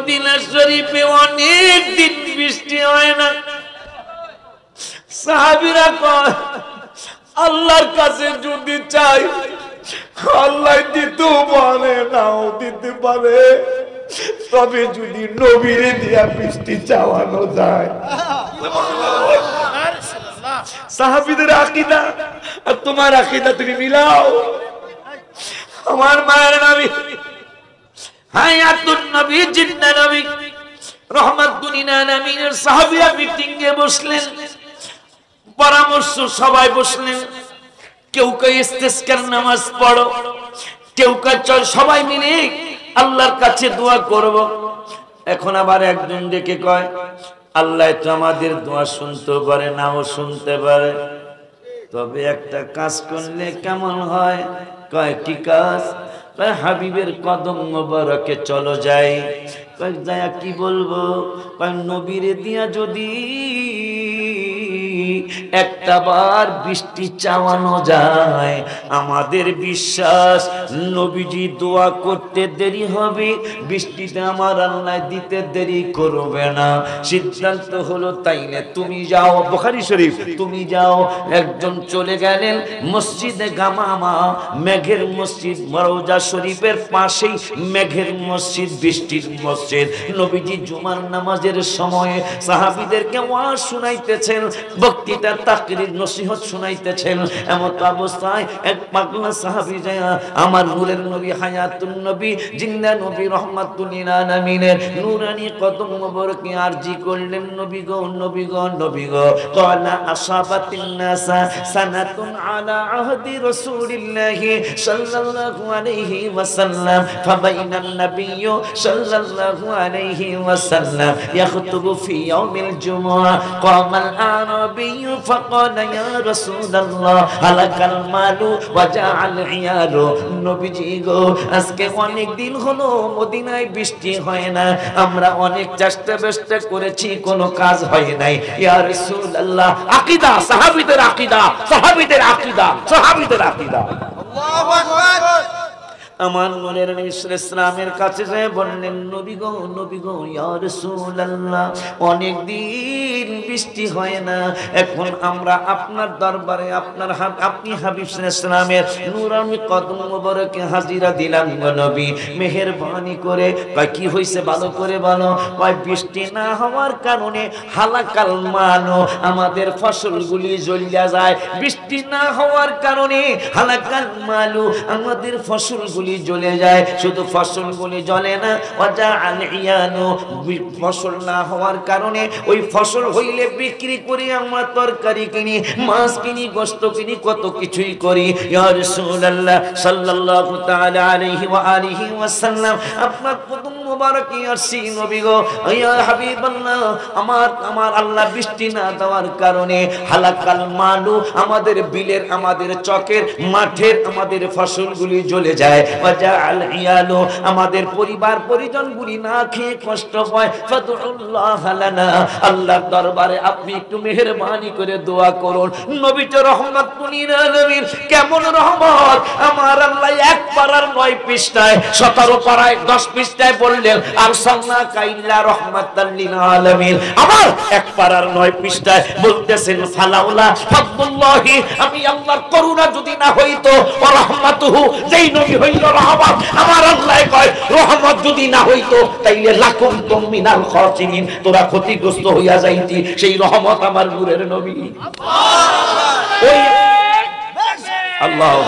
Medina শরীফে অনেক দিন বৃষ্টি হয় না। সাহাবীরা কয় আল্লাহর কাছে যদি চাই আল্লাহ দিতে পারে, নাও দিতে পারে, তবে যদি নবীরে দিয়া বৃষ্টি চাওয়ানো যায়। সাহাবীদের আকীদা আর তোমার আকীদা তুমি মিলাও। আমার মায়ের নবী হায়াতুন নবী জিন্দা নবী রহমাতুল লিল আলামিনের সাহাবীরা মিটিংয়ে বসলেন, পরামর্শ সবাই বসলেন। কেউ কয় ইস্তিসকার নামাজ পড়ো, কেউ কয় চল সবাই মিলে আল্লাহর কাছে দোয়া করব। এখন আবার একজন ডেকে কয় আল্লাহ তো আমাদের দোয়া শুনতে পারে, নাও শুনতে পারে, তবে একটা কাজ করলে কেমন হয়। কয় কি কাজ? কয় হাবিবের কদম মোবারকে চলো যাই। কয় যায় কি বলবো? কয় নবীরে দিয়া যদি একটা বার বৃষ্টি চাওয়ানো যায়, আমাদের বিশ্বাস নবীজি দোয়া করতে দেরি হবে, বৃষ্টিতে আমার আল্লাহ দিতে দেরি করবে না। সিদ্ধান্ত হলো তাইলে তুমি যাও, বুখারী শরীফ, তুমি যাও। একজন চলে গেলেন মসজিদে গামামা, মেঘের মসজিদ, রওজা শরীফের পাশেই মেঘের মসজিদ, বৃষ্টির মসজিদ। নবীজি জুমার নামাজের সময়ে সাহাবীদেরকে ওয়াজ শুনাইতেছেন, বক্তৃতা তাকরীর নসিহত শুনাইতেছেন। এমন অবস্থায় এক পাগলা সাহাবী যায় আমার নূরের নবী হায়াতুন নবী জিন্দা নবী রহমাতুল লিল আলামিনের নূরানী কদম মোবারকে আরজি করলেন, নবী গো, নবী গো, নবী গো। ক্বালা আসাবাতিন নাসা সানাতুন আলা আহদি রাসূলিল্লাহি সাল্লাল্লাহু আলাইহি ওয়াসাল্লাম ফাবাইনান নাবিয়্যু সাল্লাল্লাহু আলাইহি ওয়াসাল্লাম ইয়াখতুবু ফি ইয়াউমিল জুমআহ ক্বামাল আরাবিয়্যু فقال يا رسول الله هلك المال وجاء العيال। নবীজি গো, আজকে অনেক দিন হলো মদিনায় বৃষ্টি হয় না, আমরা অনেক চেষ্টা বেষ্টা করেছি, কোনো কাজ হয় নাই। ইয়া রাসূলুল্লাহ, আকীদা, সাহাবীদের আকীদা, সাহাবীদের আকীদা, সাহাবীদের আকীদা। আল্লাহু আকবার। আমার নূরের নবী সাল্লাল্লাহু আলাইহি ওয়াসাল্লামের কাছে যায় বললেন, নবী গো, নবী গো, ইয়া রাসূলুল্লাহ, অনেক দিন বৃষ্টি হয় না, এখন আমরা আপনার দরবারে আপনি হাবিব সাল্লাল্লাহু আলাইহি ওয়াসাল্লামের নূরানী কদম মোবারকে হাজিরা দিলাম গো নবী, মেহেরবানি করে। কয় কি হইছে ভালো করে বলো। কয় বৃষ্টি না হওয়ার কারণে হালাকাল মানো, আমাদের ফসলগুলি জ্বলিয়া যায়। বৃষ্টি না হওয়ার কারণে হালাকাল মালু, আমাদের ফসলগুলি জ্বলে যায়। শুধু ফসলগুলি জ্বলে না, ওয়াজা আল ইয়ানু, ফসল না হওয়ার কারণে ওই ফসল হইলে বিক্রি করি, আমরা তরকারি কিনি, মাছ কিনি, গোশত কিনি, কত কিছুই করি। ইয়া রাসূলুল্লাহ সাল্লাল্লাহু তাআলা আলাইহি ওয়া আলিহি ওয়াসাল্লাম, আপনার কদম মোবারকে আসি নবী গো, ইয়া হাবিবাল্লাহ, আমার আল্লাহ বৃষ্টি না দেওয়ার কারণে হালাকাল মালু, আমাদের বিলের, আমাদের চকের, মাঠের আমাদের ফসলগুলি জ্বলে যায়। ওয়াজাআল ইয়ালু, আমাদের পরিবার পরিজনগুলি না খেয়ে কষ্ট পায়। ফাদউল্লাহ লানা, আল্লাহর দরবারে আপনি একটু মেহেরবানি করে দোয়া করুন। নবী তো রহমাতুল লিল আলামিন, কেমন রহমত! আমার আল্লাহ এক পারার 9 পৃষ্ঠায়, 17 পারায় 10 পৃষ্ঠায় বললেন আরসালনাকা ইল্লা রাহমাতাল লিল আলামিন। আমার এক পারার 9 পৃষ্ঠায় বলতেছেন ফালাউলা ফাদলুল্লাহি, আমি আল্লাহর করুণা যদি না হইতো, ওয়া রাহমাতুহু, যেই নবী হইল রহমত, আমার আল্লাহ কয় রহমত যদি না হইতো তাইলে লাকুনতুম মিনাল খাসিরিন, তোরা ক্ষতিগ্রস্ত হইয়া যাইতি। সেই রহমত আমার নূরের নবী। আল্লাহু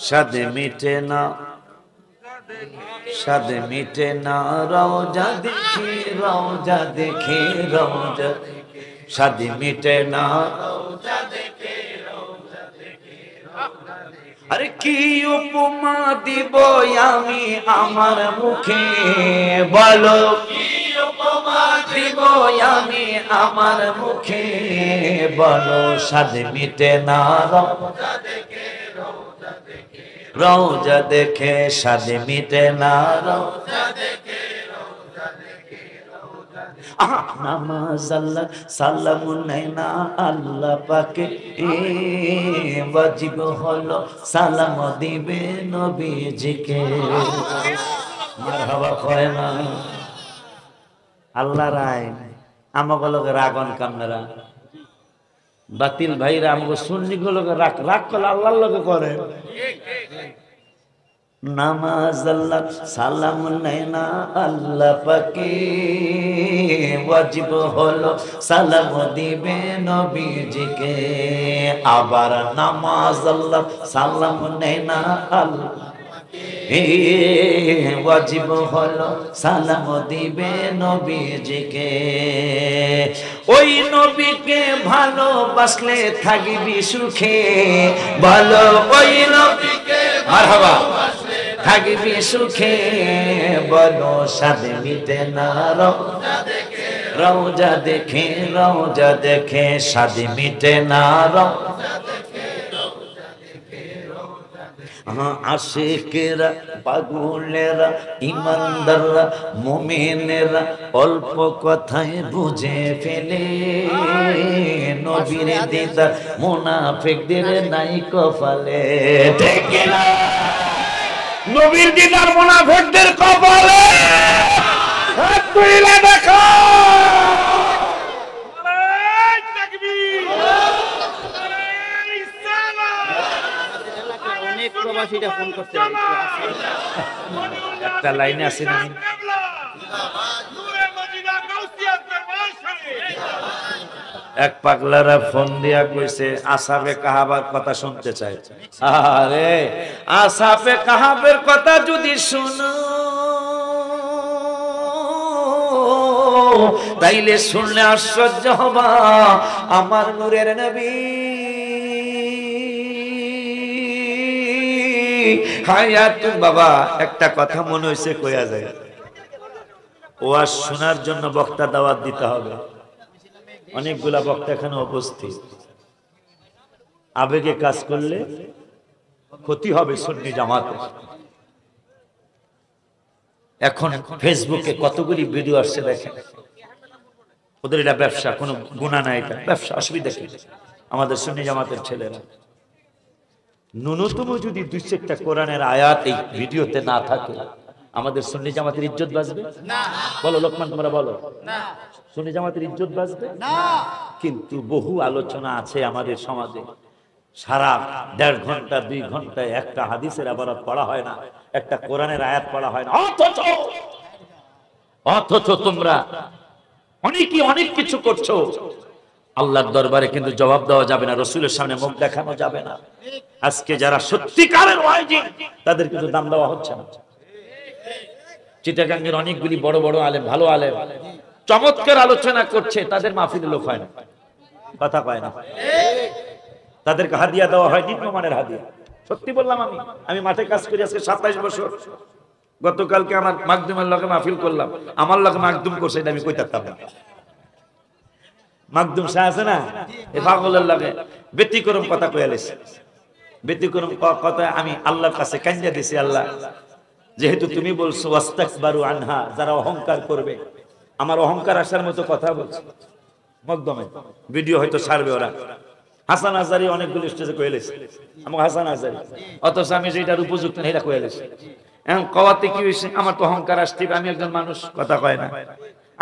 সাদে মিটে না, সাদে মিটে না, রওজা দেখে, রওজা দেখে, রওজা সাদে মিটে না, রওজা দেখে, রওজা দেখে। আরে কি উপমা দিব আমি আমার মুখে, বলো কি উপমা দিব আমি আমার মুখে, বলো সাদে মিটে না, রওজা দেখে, রওজা দেখে, রওজা দেখে সাদে মিটে না, রওজা দেখে, রওজা দেখে, রওজা। নামাজ আল্লাহ সালাম নেয় না আল্লাহ পাকে ওয়াজিব হলো সালাম দিবে নবীজিকে মারহাবা কয় না আল্লাহর আইন আমাকে লগে রাগন কামনারা বাতিল ভাইরা আমাকে সুন্নি গুলোকে রাগ রাগ করলে আল্লাহর লগে করে নামাজ আল্লাহ সালাম নেয় না আল্লাহ পাকে ওয়াজিব হলো সালাম দিবে নবীজিকে আবার নামাজ আল্লাহ সালাম নেয় না আল্লাহ ওয়াজিব হলো সালাম দিবে নবীজিকে ওই নবীকে ভালোবাসলে থাকবি সুখে ভালো ওই নবীকে মারহাবা থাকবি সুখে বলো সাদে মিটে না রওজা দেখে সাদে মিটে না আশিকেরা পাগলেরা ইমানদাররা মুমিনেরা অল্প কথায় বুঝে ফেলে নবীর দিদার মুনাফিকদের নাই কপালে ঠিক না নবীর দিদার মুনাফিকদের কপালে হাত তুলে দেখো একটা লাইনে আছে না এক পাগলারা ফোন দিয়া কইছে আসাবে কাহাবার কথা শুনতে চাই আরে আসাবে কাহাবের কথা যদি শুনো তাইলে শুনলে আশ্চর্য হবা আমার নূরের নবী হায়াত বাবা একটা কথা মনে হইছে কইয়া যায় ওয়াজ শোনার জন্য বক্তা দাওয়াত দিতে হবে অনেকগুলা বক্তা এখানে উপস্থিত আবেগে কাজ করলে ক্ষতি হবে সুন্নি জামাতে এখন ফেসবুকে কতগুলি ভিডিও আসছে দেখেন ওদের এটা ব্যবসা কোনো গুনাহ নাই এটা ব্যবসা অসুবিধা কি আমাদের সুন্নি জামাতের ছেলেরা ন্যূনতম যদি দুই চারটা কোরআনের আয়াত এই ভিডিওতে না থাকে আমাদের সুন্নি জামাতের ইজ্জত বাঁচবে না বলো লোকমান তোমরা বলো না সুন্নি জামাতের ইজ্জত বাঁচবে না কিন্তু বহু আলোচনা আছে আমাদের সমাজে সারা 1.5 ঘন্টা 2 ঘন্টায় একটা হাদিসের ইবারত পড়া হয় না একটা কোরআনের আয়াত পড়া হয় না অথচ তোমরা অনেক কিছু করছো আল্লাহর দরবারে কিন্তু জবাব দেওয়া যাবে না রাসূলের সামনে মুখ দেখানো যাবে না আজকে যারা সত্যিকারের ওয়াইজি তাদের কিন্তু দাম দেওয়া হচ্ছে না চিটাগাঙ্গের অনেকগুলি বড় বড় আলেম ভালো আলেম চমৎকার আলোচনা করছে তাদের মাহফিলে লোক হয় না কথা কয় না তাদেরকে হাদিয়া দেওয়া হয় নিম্নমানের হাদিয়া সত্যি বললাম আমি মাঠে কাজ করি আজকে 27 বছর গতকালকে আমার মাকদুমের লগে মাহফিল করলাম আমার লগে মাকদুম করছে এটা আমি কইতাম না মাকদুম শাহ আছে না এই পাগলের লাগে ব্যতিক্রম কথা কইয়ালেছে ব্যতিক্রম কথা আমি আল্লাহর কাছে কান্না দিছি আল্লাহ যেহেতু তুমি বলছো ওয়াস্তাকবারু আনহা যারা অহংকার করবে আমার অহংকার আসার মতো কথা বলছে মকদমে ভিডিও হয়তো ছাড়বে ওরা হাসান আজারি অনেকগুলো স্টেজে কইলেছে আমাকে হাসান আজারি অথচ আমি যেটার উপযুক্ত না এটা কইলেছে এখন কওয়াতে কি হইছে আমার তো অহংকার আসছে আমি একজন মানুষ কথা কয় না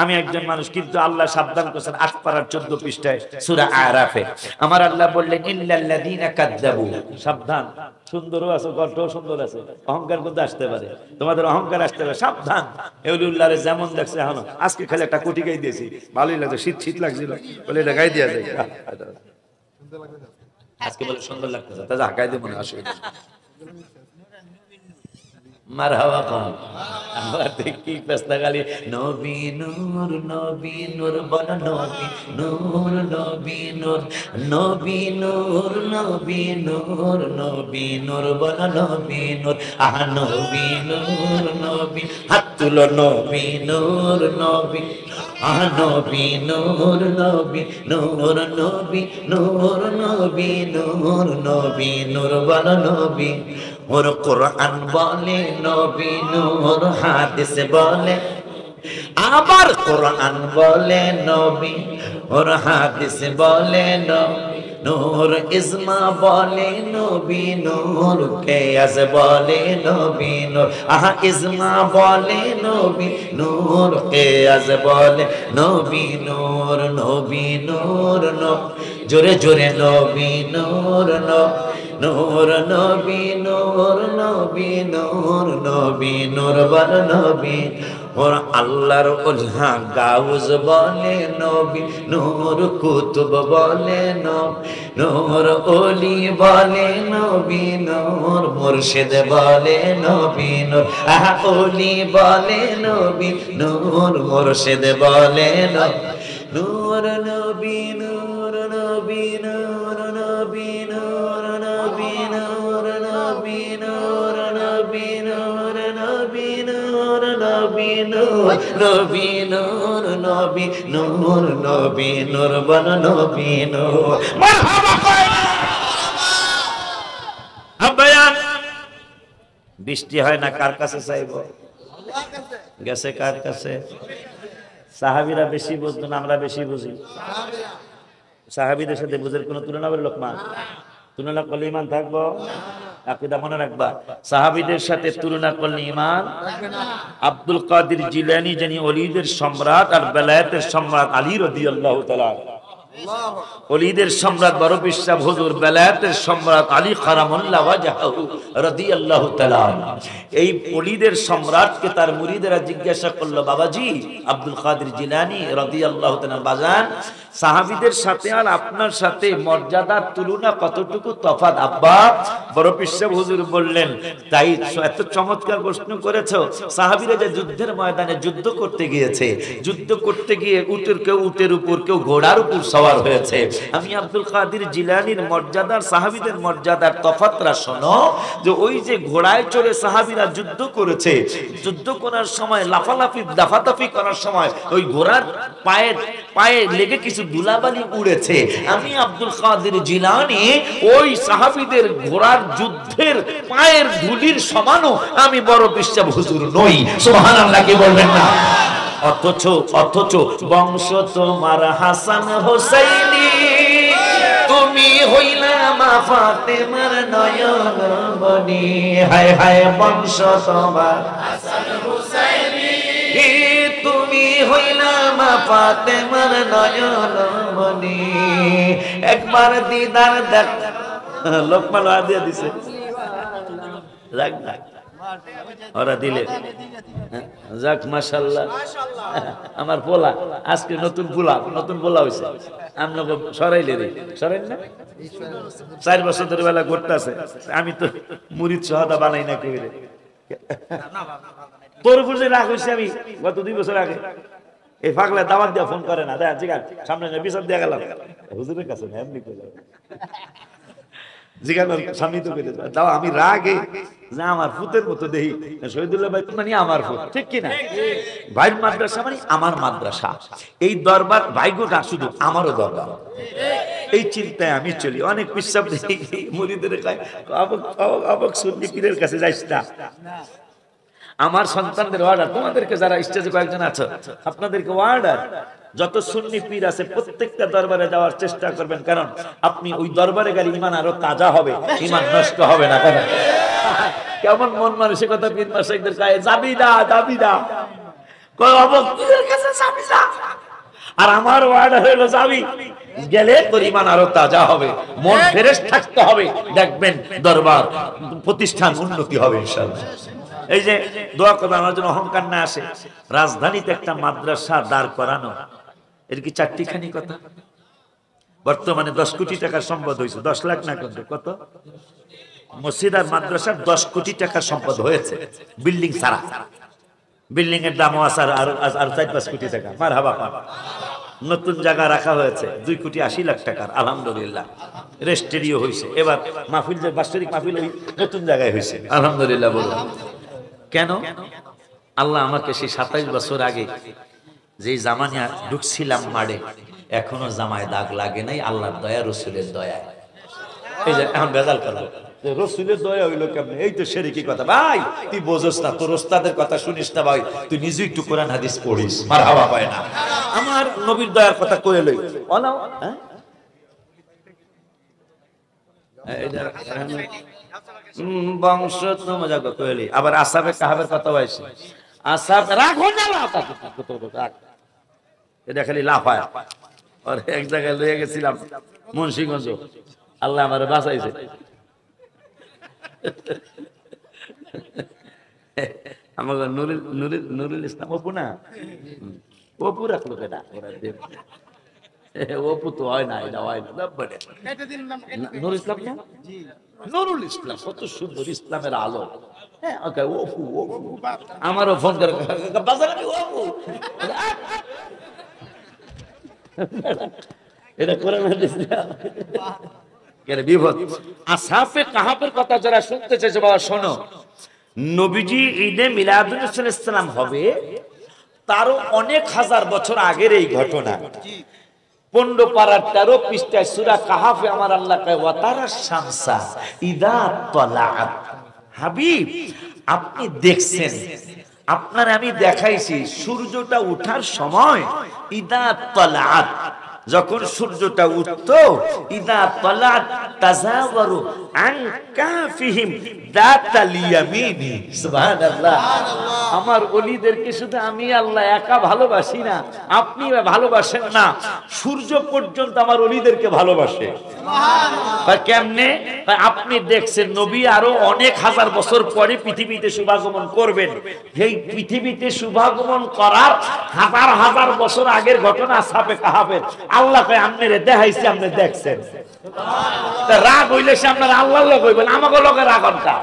আমি একজন মানুষ কিন্তু আল্লাহ সাবধান করেছেন 8 পারার 14 পৃষ্ঠায় সূরা আরাফে আমার আল্লাহ বললেন ইল্লাল্লাযীনা কাযযাবু সাবধান সুন্দরও আছে গল্পও সুন্দর আছে অহংকার কিন্তু আসতে পারে তোমাদের অহংকার আসতে পারে সাবধান এউলুল্লাহরে যেমন দেখছে এখন আজকে খালি একটা কোটি গাই দিয়েছি ভালোই লাগছে শীত লাগছিল বলে এটা গাই দিয়া যায় আজকে বলে সুন্দর লাগতেছে তা গাই দেব না অসুবিধা মারহাবা কোন আমরা দেখি পেস্তা গালি নবী নূর বল নবী নূর নবী নূর নবী নূর নবী নূর নবী নূর বল নবী নূর আহ নবী নূর নবী হাত তুলো নবী নূর নবী আহ নবী নূর নবী নূর নবী নূর নবী নূর নবী নূর বল নবী ওর কোরআন বলে নবী নূর হাদিস বলে আবার কোরআন বলে নবী, ওর হাদিস বলে নবী, নূর ইজমা বলে নবী নূর, কিয়াস বলে নবী নূর, আহা ইজমা বলে নবী নূর, কিয়াস বলে নবী নূর, নবী নূর নূর, জোরে জোরে নবী নূর নূর, নূর নবী নূর, নবী নূর, নবী নূর বল নবী। ওর আল্লাহর উল্লাহ গাউজ বলে নবী নূর, কুতুব বলে নবী নূর, ওলি বলে নবী নূর, মুর্শিদ বলে নবী নূর, আহা ওলি বলে নবী নূর, মুর্শিদ বলে নূর, নবী নূর, নবী নূর, নবী নূর, নবী নূর, নবী নূর, নবী নূর, নবী নূর, নবী নূর, নবী নূর, নবী নূর, নবী নূর বল নবী নূর। মারহাবা কয় আব্বায়া। বৃষ্টি হয় না কার কাছে চাইব? গেছে কার কাছে? সাহাবীরা বেশি বুঝতো না, আমরা বেশি বুঝি। সাহাবীদের সাথে বুঝের কোনো তুলনা হবে? লোকমান তুলনা করলে ইমান থাকবো? আকীদা মনে রাখবা, সাহাবীদের সাথে তুলনা করলে ইমান। আব্দুল কাদের জিলানী যিনি ওলিদের সম্রাট আর বেলায়েতের সম্রাট আলী রাদিয়াল্লাহু তাআলা, ওলিদের সম্রাট বড় বিশ্বাস হুজুর, বেলায়েতের সম্রাট আলী কারামাল্লাহু ওয়াজহাহু রাদিয়াল্লাহু তাআলা, এই ওলিদের সম্রাটকে তার মুরিদেরা জিজ্ঞাসা করলো, বাবাজি আব্দুল কাদের জিলানী রাদিয়াল্লাহু তাআলা বাজান, সাহাবীদের সাথে আর আপনার সাথে মর্যাদার তুলনা কতটুকু তফাৎ? আব্বা বড় বিশ্বাস হুজুর বললেন, তাই এত চমৎকার প্রশ্ন করেছো। সাহাবীরা যে যুদ্ধের ময়দানে যুদ্ধ করতে গিয়েছে, যুদ্ধ করতে গিয়ে কেউ উটের উপর, কেউ ঘোড়ার উপর সওয়ার হয়েছে। আমি আব্দুল কাদের জিলানীর মর্যাদার সাহাবীদের মর্যাদার তফাৎটা শোনো, যে ওই যে ঘোড়ায় চড়ে সাহাবীরা যুদ্ধ করেছে, যুদ্ধ করার সময় লাফালাফি দাফাদাফি করার সময় ওই ঘোড়ার পায়ে লেগে কিছু ধুলাবালি উড়েছে। আমি আব্দুল কাদের জিলানী ওই সাহাবীদের ঘোড়ার যুদ্ধের পায়ের ধুলির সমানও আমি বড় বিশ্বাস হুজুর নই। সুবহানাল্লাহ কি বলবেন না? অথচ বংশ তোমার হাসান হোসাইনি, তুমি হইলা মা ফাতেমার নয়ন মনি। হায় হায় বংশ তোমার হাসান হোসাইনি, তুমি হইলা মা ফাতেমার নয়ন মনি। একবার দিদার দেখ, লোকমান দিয়ে দিছে, রাখ না ওরা দিলে, যাক মাশাআল্লাহ। আমার পোলা আজকে নতুন পোলা হয়েছে, আমরা সরাইলে রে সরাই না, 4 বছর ধরে বেলা ঘুরতে আছে। আমি তো মুরিদ সহাদা বানাই না কেউ রে, তোর উপর যে রাগ হয়েছে আমি গত 2 বছর আগে, এই পাগলা দাওয়াত দিয়া ফোন করে না, দেখ জিগান সামনে বিচার দিয়ে গেলাম হুজুরের কাছে না, এমনি করে জিগানোর স্বামী তো পেতে দাও। আমি রাগে যে আমার ফুতের মতো দেহি শহীদুল্লাহ ভাই মানে আমার ফুত, ঠিক কিনা? ভাইয়ের মাদ্রাসা মানে আমার মাদ্রাসা, এই দরবার ভাইগোটা শুধু আমারও দরবার, এই চিন্তায় আমি চলি। অনেক পিসাব দেখি মুরিদের কয় অবক সুন্নি পীরের কাছে যাইস না। আমার সন্তানদের অর্ডার, তোমাদেরকে যারা স্টেজে কয়েকজন আছো আপনাদেরকে অর্ডার, যত সুন্নি পীর আছে প্রত্যেকটা দরবারে যাওয়ার চেষ্টা করবেন, কারণ আপনি ওই দরবারে গেলে ইমান আরো তাজা হবে, ইমান নষ্ট হবে না। কারণ কেমন মন মানসিকতা পীর মাশাইখদের গায়ে, যাবি না কই অবক পীরের কাছে যাবি না, আর আমার অর্ডার হলো যাবি, গেলে তোর ইমান আরো তাজা হবে, মন ফ্রেশ থাকতে হবে, দেখবেন দরবার প্রতিষ্ঠান উন্নতি হবে ইনশাআল্লাহ। এই যে দোয়া করবে আমার জন্য অহংকার না আসে, রাজধানীতে একটা মাদ্রাসা দাঁড় করানো, এর কি 4টিখানি কথা? বর্তমানে 10 কোটি টাকার সম্পদ হয়েছে, 10 লাখ না কত মসজিদ আর মাদ্রাসার 10 কোটি টাকার সম্পদ হয়েছে, বিল্ডিং ছাড়া। বিল্ডিং এর দামও আছে আর 4-5 কোটি টাকা। মারহাবা। নতুন জায়গা রাখা হয়েছে 2,80,00,000 টাকার, আলহামদুলিল্লাহ। রেস্টেরিও হয়েছে, এবার মাহফিল যে বাৎসরিক মাহফিল ওই নতুন জায়গায় হয়েছে, আলহামদুলিল্লাহ বলুন। কেন? আল্লাহ আমাকে সেই 27 বছর আগে যে জামানিয়া ঢুকছিলাম মাড়ে, এখনো জামায় দাগ লাগে নাই, আল্লাহর দয়া রসুলের দয়া। এই যে এখন বেজাল করবো, রসুলের দয়া হইলো কেমনে? এই তো সেরেকি কথা ভাই, তুই বোঝস না, তোর ওস্তাদের কথা শুনিস না ভাই, তুই নিজে একটু কোরআন হাদিস পড়িস, মারহাবা পায় না। আমার নবীর দয়ার কথা কয়ে লই অনাও। বংশ তো মজা কইলি, আবার আসাবে কাহাবের কথা হইছে, আসাব রাখো না রাখ, এটা খালি লাফায়। আর এক জায়গায় লয়ে গেছিলাম মুন্সিগঞ্জ, আল্লাহ আমার বাঁচাইছে। আমাকে নুরুল ইসলাম অপু না, অপু রাখলো কেনা, অপু তো হয় না, এটা হয় না। নুরুল ইসলাম না, নুরুল ইসলাম, কত সুন্দর, ইসলামের আলো। আমারও ফোন করে এটা কোরআন হাদিস কেন বিপদ। আসহাবে কাহাফের কথা যারা শুনতে চাইছে বাবা শোনো, নবীজি ঈদে মিলাদুন সালাম হবে তারও অনেক হাজার বছর আগের এই ঘটনা। 15 পারার 13 পৃষ্ঠায় সূরা কাহাফে আমার আল্লাহ কয় ওয়াতারা শামসা ইদা তালাআত। হাবিব আপনি দেখছেন, আপনার আমি দেখাইছি সূর্যটা ওঠার সময়, ইদা তালাআত যখন সূর্যটা উঠতো, ইদা তালাআত তাজাওয়ারু আন কাফিহিম দাতাল ইয়ামিনি। সুবহানাল্লাহ। আমার ওলিদেরকে শুধু আমি আল্লাহ একা ভালোবাসি না, আপনি ভালোবাসেন না, সূর্য পর্যন্ত আমার ওলিদেরকে ভালোবাসে। সুবহানাল্লাহ। কেমনে? আপনি দেখছেন নবী আরো অনেক হাজার বছর পরে পৃথিবীতে শুভাগমন করবেন, এই পৃথিবীতে শুভাগমন করার হাজার হাজার বছর আগের ঘটনা আসহাবে কাহাফের আল্লাহ কয় আমনেরে দেখাইছি, আপনি দেখছেন। সুবহানাল্লাহ। রাগ হইলে সে আপনার আল্লাহর লোক হইবেন, আমাকে লোকের রাগটা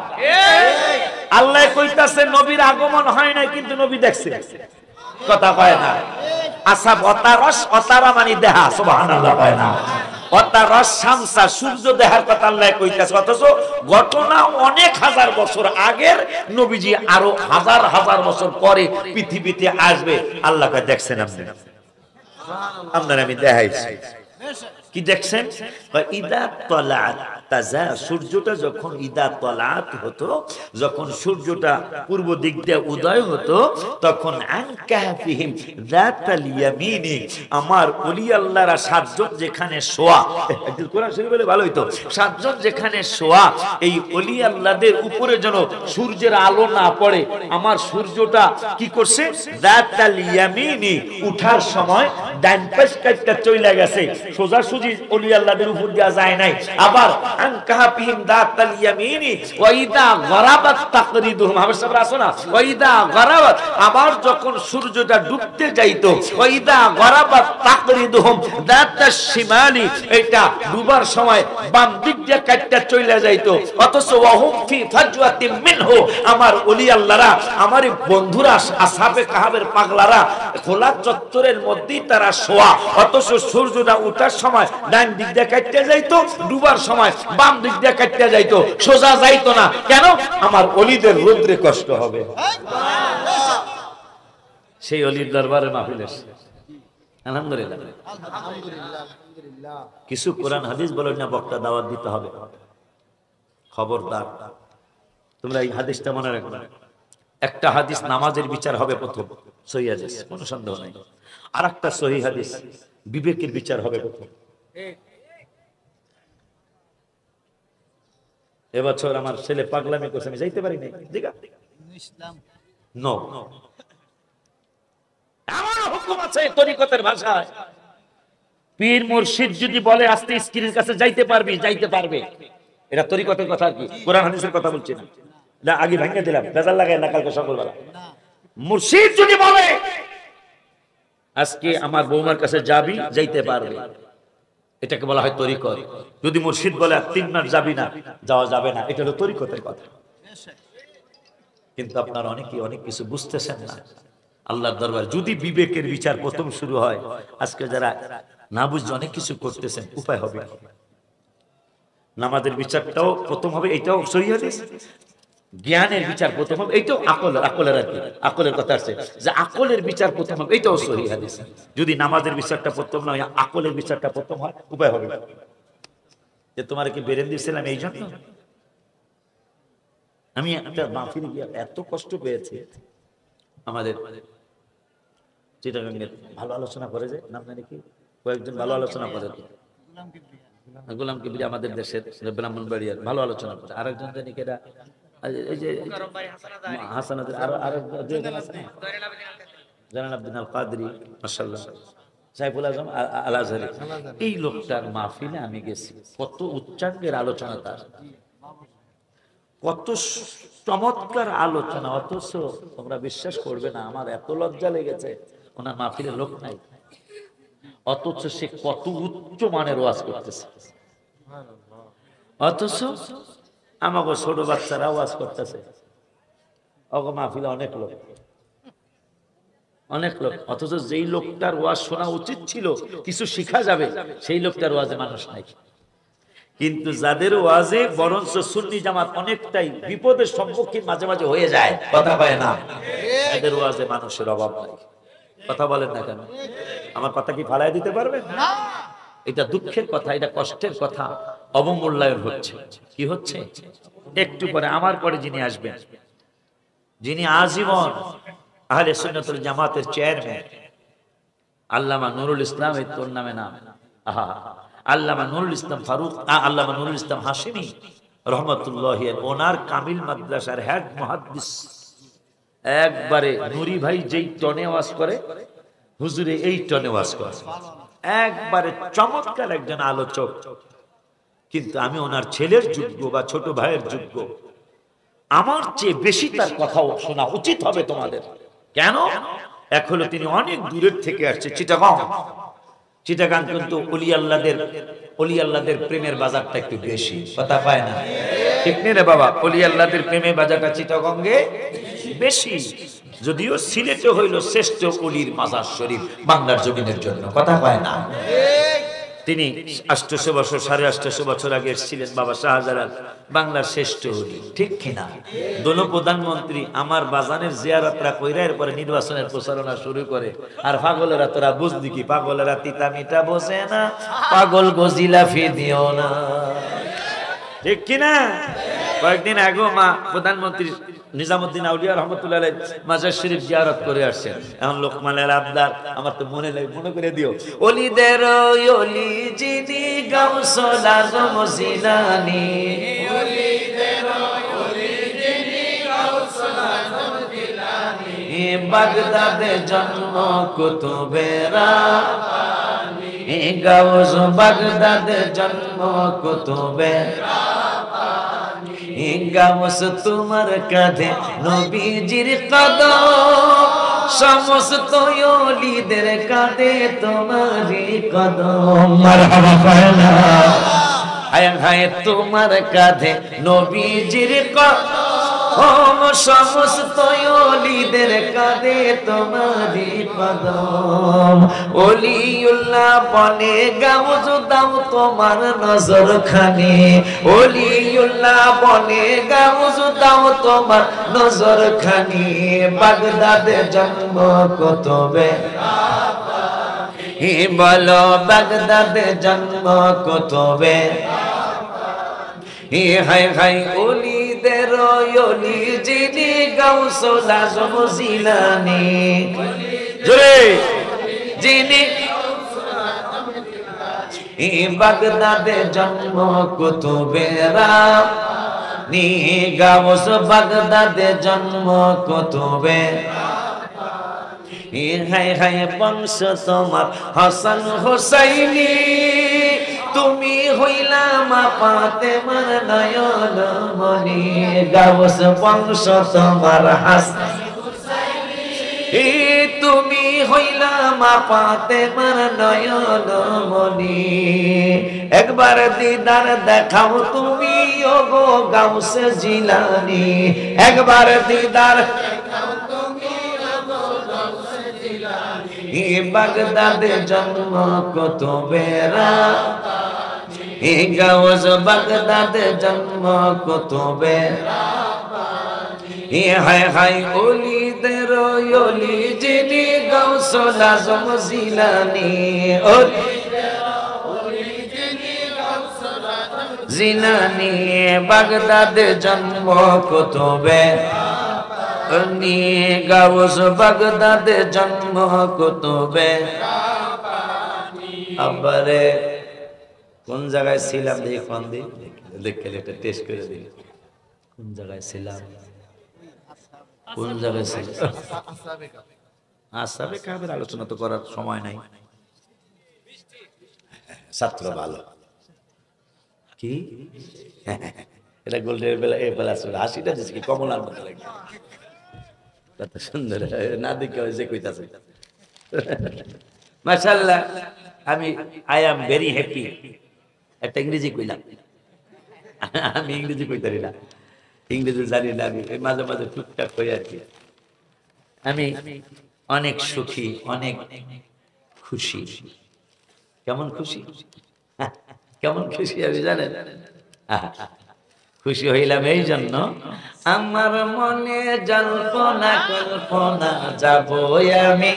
আল্লাহ কইতাছে নবীর আগমন হয় নাই কিন্তু নবী দেখছে, কথা কয় না। আসহাব অতারস, অতারা মানে দেহা, সুবহানাল্লাহ কয় না। অতারস শামসা সূর্য দেহার কথা আল্লাহ কইতাছে, অথচ ঘটনা অনেক হাজার বছর আগের, নবীজি আরো হাজার হাজার বছর পরে পৃথিবীতে আসবে। আল্লাহ কয় দেখছেন আপনি, আপনার আমি দেখাইছি। কি দেখছেন? ইদা তালাআত তাজা, সূর্যটা যখন ইদা তালাআত হতো, যখন সূর্যটা পূর্ব দিক দিয়ে উদয় হতো, তখন আন কাহফিহিম যাতাল ইয়ামিনি, আমার ওলি আল্লাহরা সাতজন যেখানে শোয়া, একটু কোরআন শরীফ বলে ভালো হইতো, সাতজন যেখানে শোয়া, এই ওলি আল্লাহদের উপরে যেন সূর্যের আলো না পড়ে। আমার সূর্যটা কি করছে? যাতাল ইয়ামিনি, উঠার সময় ডান পাশ কাটটা চলে গেছে, সোজা সুজি ওলি আল্লাহদের উপর দেয়া যায় নাই। আবার আন কাহফিহিম যাতাল ইয়ামিনি ওয়া ইদা গরাবাত তাকরিদুহুম, হাবেশ সাহেব আসো না, ওয়া ইদা গরাবাত, আবার যখন সূর্যটা ডুবতে যাইতো, ওয়া ইদা গরাবাত তাকরিদুহুম যাতাশ শিমালি, এটা ডুবার সময় বাম দিক দিয়ে কাটটা চলে যাইতো, অথচ ওয়াহুম ফি ফাজওয়াতিন মিনহু, আমার ওলি আল্লাহরা, আমার বন্ধুরা আসহাবে কাহাফের পাগলারা খোলা চত্বরের মধ্যেই তারা শোয়া, অথচ সূর্যটা ওঠার সময় ডান দিক দিয়ে কাটতে যাইতো, ডুবার সময় বাম দিক দিয়ে কাটতে যাইতো, সোজা যাইতো না। কেন? আমার ওলিদের রৌদ্রে কষ্ট হবে। সেই ওলির দরবারে মাহফিল এসেছে, আলহামদুলিল্লাহ। কিছু কোরআন হাদিস বলেন না, বক্তা দাওয়াত দিতে হবে, খবরদার। তোমরা এই হাদিসটা মনে রাখবে। একটা হাদিস নামাজের বিচার হবে প্রথম, সহিহ হাদিস, কোনো সন্দেহ নাই। আর একটা সহিহ হাদিস বিবেকের বিচার হবে প্রথম। এবছর আমার ছেলে পাগলামি করছে, আমি যাইতে পারি নাই, নো, আমার হুকুম আছে তরিকতের ভাষায়। পীর মুর্শিদ যদি বলে আস্তে স্ক্রিনের কাছে যাইতে পারবি, যাইতে পারবে, এটা তরিকতের কথা, কি কোরআন হাদিসের কথা বলছি না। না আগে ভেঙে দিলাম, বেজার লাগাই না কালকে সকালবেলা। মুর্শিদ যদি বলে আজকে আমার বৌমার কাছে যাবি, যাইতে পারবে, এটাকে বলা হয় তরিকত। যদি মুর্শিদ বলে 3 মাস যাবি না, যাওয়া যাবে না, এটা হলো তরিকতের কথা। কিন্তু আপনারা অনেকেই অনেক কিছু বুঝতেছেন না আল্লাহর দরবারে। যদি বিবেকের বিচার প্রথম শুরু হয়, আজকে যারা না বুঝে অনেক কিছু করতেছেন, উপায় হবে। নামাজের বিচারটাও প্রথম হবে, এটাও সহিহ হাদিস। জ্ঞানের বিচার প্রথম হবে, এইটাও আকলের আর কি, আকলের কথা আছে যে আকলের বিচার প্রথম হবে, এইটাও সহিহ হাদিস। যদি নামাজের বিচারটা প্রথম নয়, আকলের বিচারটা প্রথম হয়, উপায় হবে। যে তোমার কি বেরেন দিয়েছিলাম এই জন্য, আমি একটা মাহফিলে গিয়ে এত কষ্ট পেয়েছি। আমাদের চিটাগাঙ্গের ভালো আলোচনা করে, যে নাম জানি কি, কয়েকজন ভালো আলোচনা করে, গোলাম কিবরি আমাদের দেশের ব্রাহ্মণবাড়িয়ার ভালো আলোচনা করে। আরেকজন জানি কেটা, এই যে হাসান, আরো জালাল আব্দিন আল কাদরি, মাশাআল্লাহ, সাইফুল আজম আল আজহারি, এই লোকটার মাহফিলে আমি গেছি। কত উচ্চাঙ্গের আলোচনা তার, কত চমৎকার আলোচনা। অথচ তোমরা বিশ্বাস করবে না, আমার এত লজ্জা লেগেছে, ওনার মাহফিলে লোক নাই, অথচ সে কত উচ্চ মানের ওয়াজ করতেছে। অথচ আমাকে ছোট বাচ্চারা ওয়াজ করতেছে, ওগো মাহফিলে অনেক লোক, অনেক লোক। অথচ যেই লোকটার ওয়াজ শোনা উচিত ছিল, কিছু শিখা যাবে, সেই লোকটার ওয়াজে মানুষ নাই। কিন্তু যাদের ওয়াজে বরঞ্চ সুন্নি জামাত অনেকটাই বিপদের সম্মুখীন মাঝে মাঝে হয়ে যায়, কথা পায় না, এদের ওয়াজে মানুষের অভাব নাই। কথা বলেন না কেন? আমার কথা কি ফালাই দিতে পারবেন? এটা দুঃখের কথা, এটা কষ্টের কথা। অবমূল্যায়ন হচ্ছে। কি হচ্ছে? একটু পরে, আমার পরে যিনি আসবেন, যিনি আজীবন আহলে সুন্নাতুল জামাতের চেয়ারম্যান, আল্লামা নুরুল ইসলাম, এই তোর নামে নাম, আহা, আল্লামা নুরুল ইসলাম ফারুক, আল্লামা নুরুল ইসলাম হাশিমি রহমতুল্লাহ, ওনার কামিল মাদ্রাসার হেড মুহাদ্দিস। একবারে নুরি ভাই যেই টনে ওয়াজ করে, হুজুরে এই টনে ওয়াজ করে, একবারে চমৎকার একজন আলোচক। কিন্তু আমি ওনার ছেলের যোগ্য বা ছোট ভাইয়ের যোগ্য, আমার চেয়ে বেশি তার কথাও শোনা উচিত হবে তোমাদের। কেন? এক হলো তিনি অনেক দূরের থেকে আসছে, চিটাগাং। চিটাগাং কিন্তু অলি আল্লাহদের প্রেমের বাজারটা একটু বেশি, কথা পায় না, ঠিক নেই রে বাবা? অলি আল্লাহদের প্রেমের বাজারটা চিটাগাঙ্গে বেশি। যদিও সিলেটে হইল শ্রেষ্ঠ অলির মাজার শরীফ বাংলার জমিনের জন্য, কথা পায় না। তিনি 800 বছর, 850 বছর আগে এসেছিলেন বাবা শাহজালাল, বাংলার শ্রেষ্ঠ অলি, ঠিক কিনা? দোনো প্রধানমন্ত্রী আমার বাজানের জিয়ারতরা কইরা এরপরে নির্বাচনের প্রচারণা শুরু করে। আর পাগলেরা, তোরা বুঝলি কি, পাগলেরা তিতা মিঠা বোঝে না, পাগল গজিলাফি দিও না, ঠিক কিনা? কয়েকদিন আগে মা প্রধানমন্ত্রী নিজামুদ্দিন আউলিয়া রহমতুল্লাহ আলাইহি মাজার শরীফ জিয়ারত করে আসছেন। এখন লোকমানের আবদার, আমার তো মনে নাই, মনে করে দিও। অলিদের অলি যিনি গাউসুল আজম জিলানী, অলিদের অলি যিনি গাউসুল আজম জিলানী, বাগদাদে জন্ম কুতুবে রাব্বানী, গাউস বাগদাদে জন্ম কুতুবে গাউস, তোমার কাঁধে নবীজির কদম, সমস্ত ওলিদের কাঁধে তোমারই কদম। মারহাবা পায়না, হায় হায়, তোমার কাঁধে নবীজির কদম, সমস্ত ওলিদের কাঁধে তোমারই কদম। ওলিউল্লাহ বলে গাউস দাও তোমার নজর খানি, ওলিউল্লাহ বলে গাউস দাও তোমার নজর খানি, বাগদাদে জন্ম কুতুবে রাব্বানী, বলো বাগদাদে জন্ম কুতুবে রাব্বানী, হায় হায়, ওলিদের অলি যিনি গাউসুল আজম জিলানী, জোরে, যিনি বাগদাদে জন্ম কুতুবে রাব্বানী, গাউস বাগদাদে জন্ম কুতুবে রাব্বানী, হায় হায়, বংশ তোমার হাসান হুসাইনি, তুমি হইলা মা ফাতেমার নয়ন মনি, গাউস বংশ তোমার হাসান হুসাইনি, তুমি হইলা মা ফাতেমার নয়ন মনি, একবার দিদার দেখাও তুমি ওগো গাউস জিলানী, একবার দিদার দেখাও তুমি ওগো গাউস জিলানী, বাগদাদে জন্ম কুতুবে রাব্বানী, গাউস বাগদাদে জন্ম কুতুবে রাব্বানী, হায় হায়, ওলিদের অলি যিনি গাউসুল আজম জিলানী, জিনা নিয়ে বাগদাদে জন্ম কুতুবে নিয়ে গাউস বাগদাদে জন্ম কুতুবে। আবারে কোন জায়গায় ছিলাম দেখি ফোন দিই, দেখে একটা টেস্ট করে দিই কোন জায়গায় ছিলাম, কোন জায়গায় ছিলাম। আসাবে কাবের আলোচনা তো করার সময় নাই, ছাত্র ভালো কি এটা গোল্ডের বেলা এ বেলা ছিল, হাসিটা দিচ্ছে কি কমলার মতো লাগে, কত সুন্দর না দেখে যে কইতাছে মাশাআল্লাহ। আমি আই এম ভেরি হ্যাপি, একটা ইংরেজি কইলাম, আমি ইংরেজি কইতারি না, ইংরেজি জানি না, আমি মাঝে মাঝে টুকটাক কই আর কি। আমি অনেক সুখী, অনেক খুশি। কেমন খুশি, কেমন খুশি আমি জানেন? খুশি হইলাম এই জন্য, আমার মনে জল্পনা কল্পনা যাব আমি,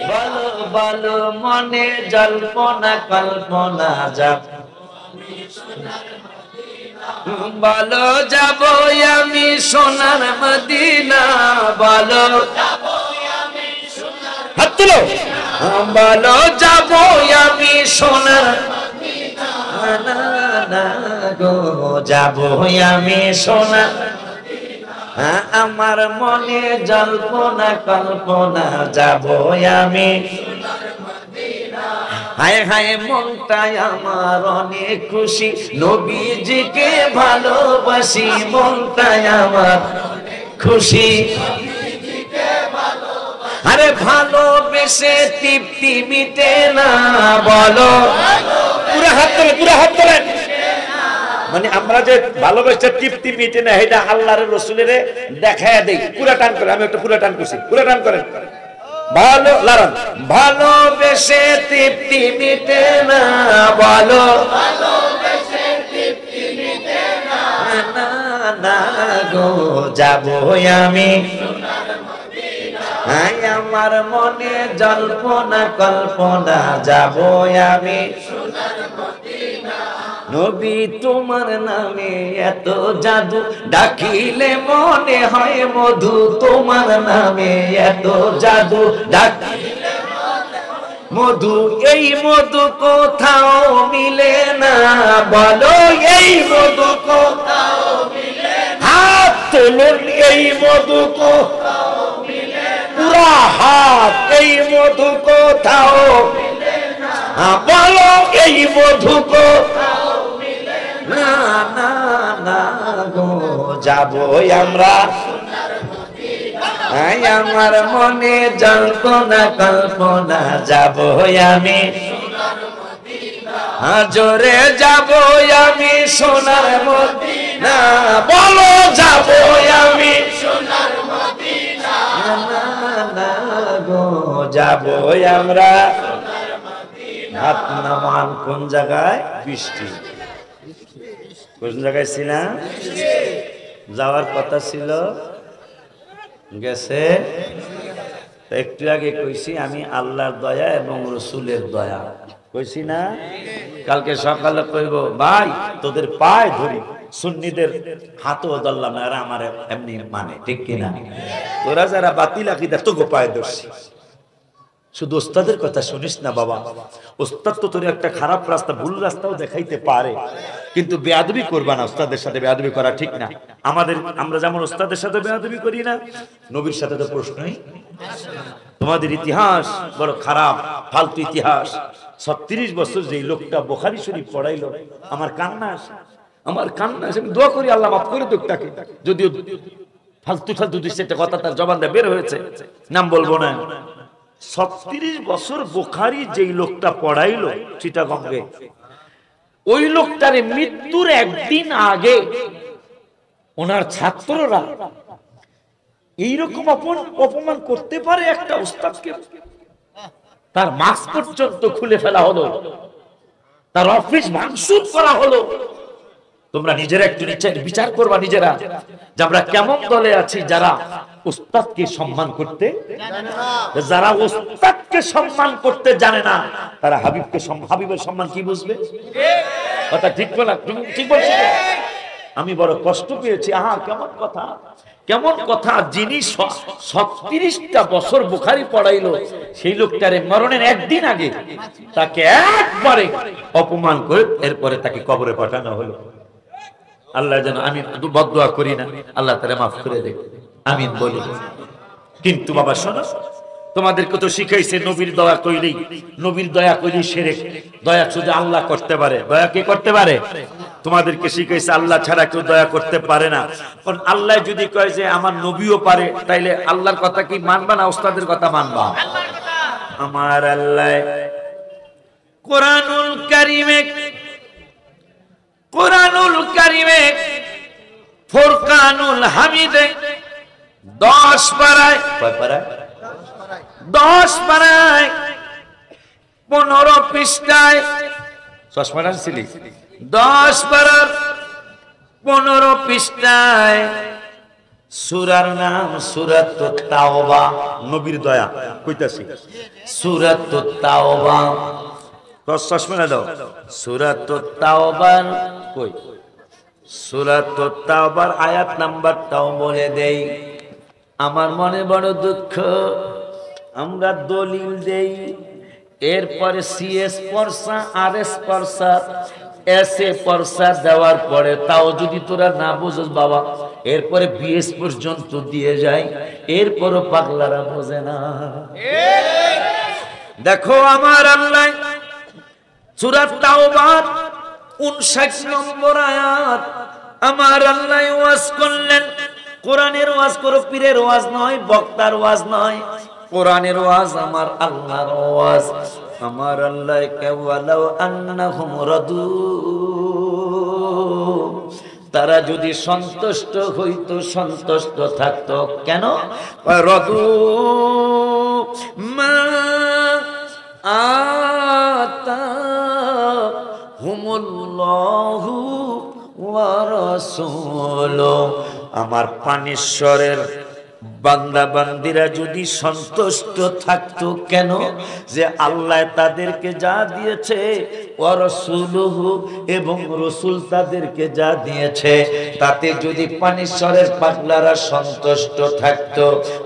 বলো বলো মনে জল্পনা কল্পনা যাব, বলো যাব আমি সোনার মদিনা, বলো হাত তুলো, বলো যাব আমি সোনার মদিনা গো, যাব আমি সোনার। আমার মনে জল্পনা কল্পনা যাব আমি, হায় হায় মনটাই আমার অনেক খুশি, নবীজিকে ভালোবাসি, মনটাই আমার খুশি। আরে ভালোবেসে তৃপ্তি মিটে না, বলো পুরো হাত তোলেন, পুরো হাত তোলেন। মানে আমরা যে ভালোবেসে তৃপ্তি মিটে না, এটা আল্লাহর রাসূলের দেখায় দেই, পুরো টান করে। আমি একটা পুরো টান করছি, পুরো টান করেন। ভালো লারান, ভালোবেসে তৃপ্তি মিটে না, বলো ভালোবেসে তৃপ্তি মিটে না, না না গো যাব আমি সোনার মদিনা। আমার মনে জল্পনা কল্পনা যাব আমি সোনার মদিনা। নবী তোমার নামে এত জাদু, ডাকিলে মনে হয় মধু, তোমার নামে এত জাদু ডাকিলে মধু, এই মধু কোথাও মিলে না, বলো এই মধু কোথাও মিলে না, হাত তুলুন এই মধু কোথাও মিলে না, পুরা হাত, এই মধু কোথাও মিলে না, বলো এই মধু কোথাও না, না না গো যাব আমরা সোনার মদিনা। আমার মনে জল্পনা কল্পনা যাব আমি সোনার মদিনা, জোরে যাব আমি সোনার মদিনা, বলো যাব আমি সোনার মদিনা, না না গো যাব আমরা সোনার মদিনা। হাত নামান কোন জায়গায় বৃষ্টি, কোন জায়গায় ছিলাম? যাওয়ার কথা ছিল, গেছে। একটু আগে কইছি আমি আল্লাহর দয়া এবং রসুলের দয়া কইছি না? কালকে সকালে কইব ভাই তোদের পায়ে ধরি, সুন্নিদের হাতও ধরলাম না, এরা আমার এমনি মানে, ঠিক কিনা? তোরা যারা বাতিল আকীদা তোকে পায়ে ধরছি, শুধু ওস্তাদের কথা শুনিস না বাবা। ওস্তাদ তো তোর একটা খারাপ রাস্তা, ভুল রাস্তাও দেখাইতে পারে, কিন্তু বেয়াদবি করবা না। ওস্তাদের সাথে বেয়াদবি করা ঠিক না। আমরা যেমন ওস্তাদের সাথে বেয়াদবি করি না, নবীর সাথে তো প্রশ্নই। তোমাদের ইতিহাস বড় খারাপ, ফালতু ইতিহাস। 36 বছর যে লোকটা বুখারী শরীফ পড়াইলো, আমার কান্না আসে, আমার কান্না আসে। আমি দোয়া করি আল্লাহ মাফ করে দিক তাকে, যদিও ফালতু ফালতু দুই চারটা কথা তার জবান দিয়ে বের হয়েছে, নাম বলবো না। 36 বছর বুখারী যেই লোকটা পড়াইলো চিটাগঙ্গে, ওই লোকটার মৃত্যুর একদিন আগে ওনার ছাত্ররা এইরকম অপমান করতে পারে একটা উস্তাদকে? তার মাস্ক পর্যন্ত খুলে ফেলা হলো, তার অফিস ভাঙচুর করা হলো, তোমরা নিজেরা একটু বিচার করবা নিজেরা, যে আমরা কেমন দলে আছি যারা উস্তাদকে সম্মান করতে জানে না। যারা উস্তাদকে সম্মান করতে জানে না, তারা হাবিবের সম্মান কি বুঝবে? কথা ঠিক বলা, ঠিক বলছি। আমি বড় কষ্ট পেয়েছি। আহা, কেমন কথা। যিনি 36টা বছর বুখারী পড়াইলো, সেই লোকটারে মরণের একদিন আগে তাকে একবারে অপমান করে এরপরে তাকে কবরে পাঠানো হলো। আল্লাহ যেন, আমি বদদুয়া করি না, আল্লাহ তাআলা মাফ করে দেয়, আমিন বলি। কিন্তু বাবা শোনো, তোমাদেরকে তো শিখাইছে নবীর দয়া কইলেই, নবীর দয়া কইলেই শিরক। দয়া শুধু আল্লাহ করতে পারে। দয়া কে করতে পারে? তোমাদেরকে শিখাইছে আল্লাহ ছাড়া কেউ দয়া করতে পারে না। কারণ আল্লাহ যদি কয় যে আমার নবীও পারে, তাইলে আল্লাহর কথা কি মানবা না ওস্তাদের কথা মানবা? আমার আল্লাহ কোরআনুল কারিমে ফুরকানুল হামিদে 10 পারায়, কয় পারায়? 10 পারায় 15 পৃষ্ঠায়, 10 পারার 15 পৃষ্ঠায় সূরার নাম সূরাতুত তাওবা। নবীর দয়া কইতাছি, সূরাতুত তাওবা। চশমা দাও। সূরাতুত তাওবার কই? সূরাতুত তাওবার আয়াত নাম্বারটাও বলে দেই। আমার মনে বড় দুঃখ, আমরা দলিল দেই, এরপরে সিএস পরসা, আরএস পরসা, এসএ পরসা দেওয়ার পরে তাও যদি তোরা না বুঝস বাবা, এরপরে বিএস পর্যন্ত দিয়ে যায়, এরপরও পাগলারা বোঝে না। দেখো আমার আল্লাহ সূরা তাওবার 59 নম্বর আয়াত, আমার আল্লাহ ওয়াজ করলেন। কোরআনের ওয়াজ করো, পীরের ওয়াজ নয়, বক্তার ওয়াজ নয়, কোরআনের ওয়াজ, আমার আল্লাহর ওয়াজ। আমার আল্লাহ ওয়ালাউ আন্নাহুম রাদু, তারা যদি সন্তুষ্ট হইতো, সন্তুষ্ট থাকতো, কেন? রাদু মা আতাহুমুল্লাহু ওয়া রাসূলুহু, আমার পানেশ্বরের বান্দা বান্দিরা যদি সন্তুষ্ট থাকতো, কেন? যে আল্লাহ তাদেরকে যা দিয়েছে, ওয়া রাসূলুহু, এবং রাসূল তাদেরকে যা দিয়েছে, তাতে যদি পানেশ্বরের পাগলারা সন্তুষ্ট থাকতো।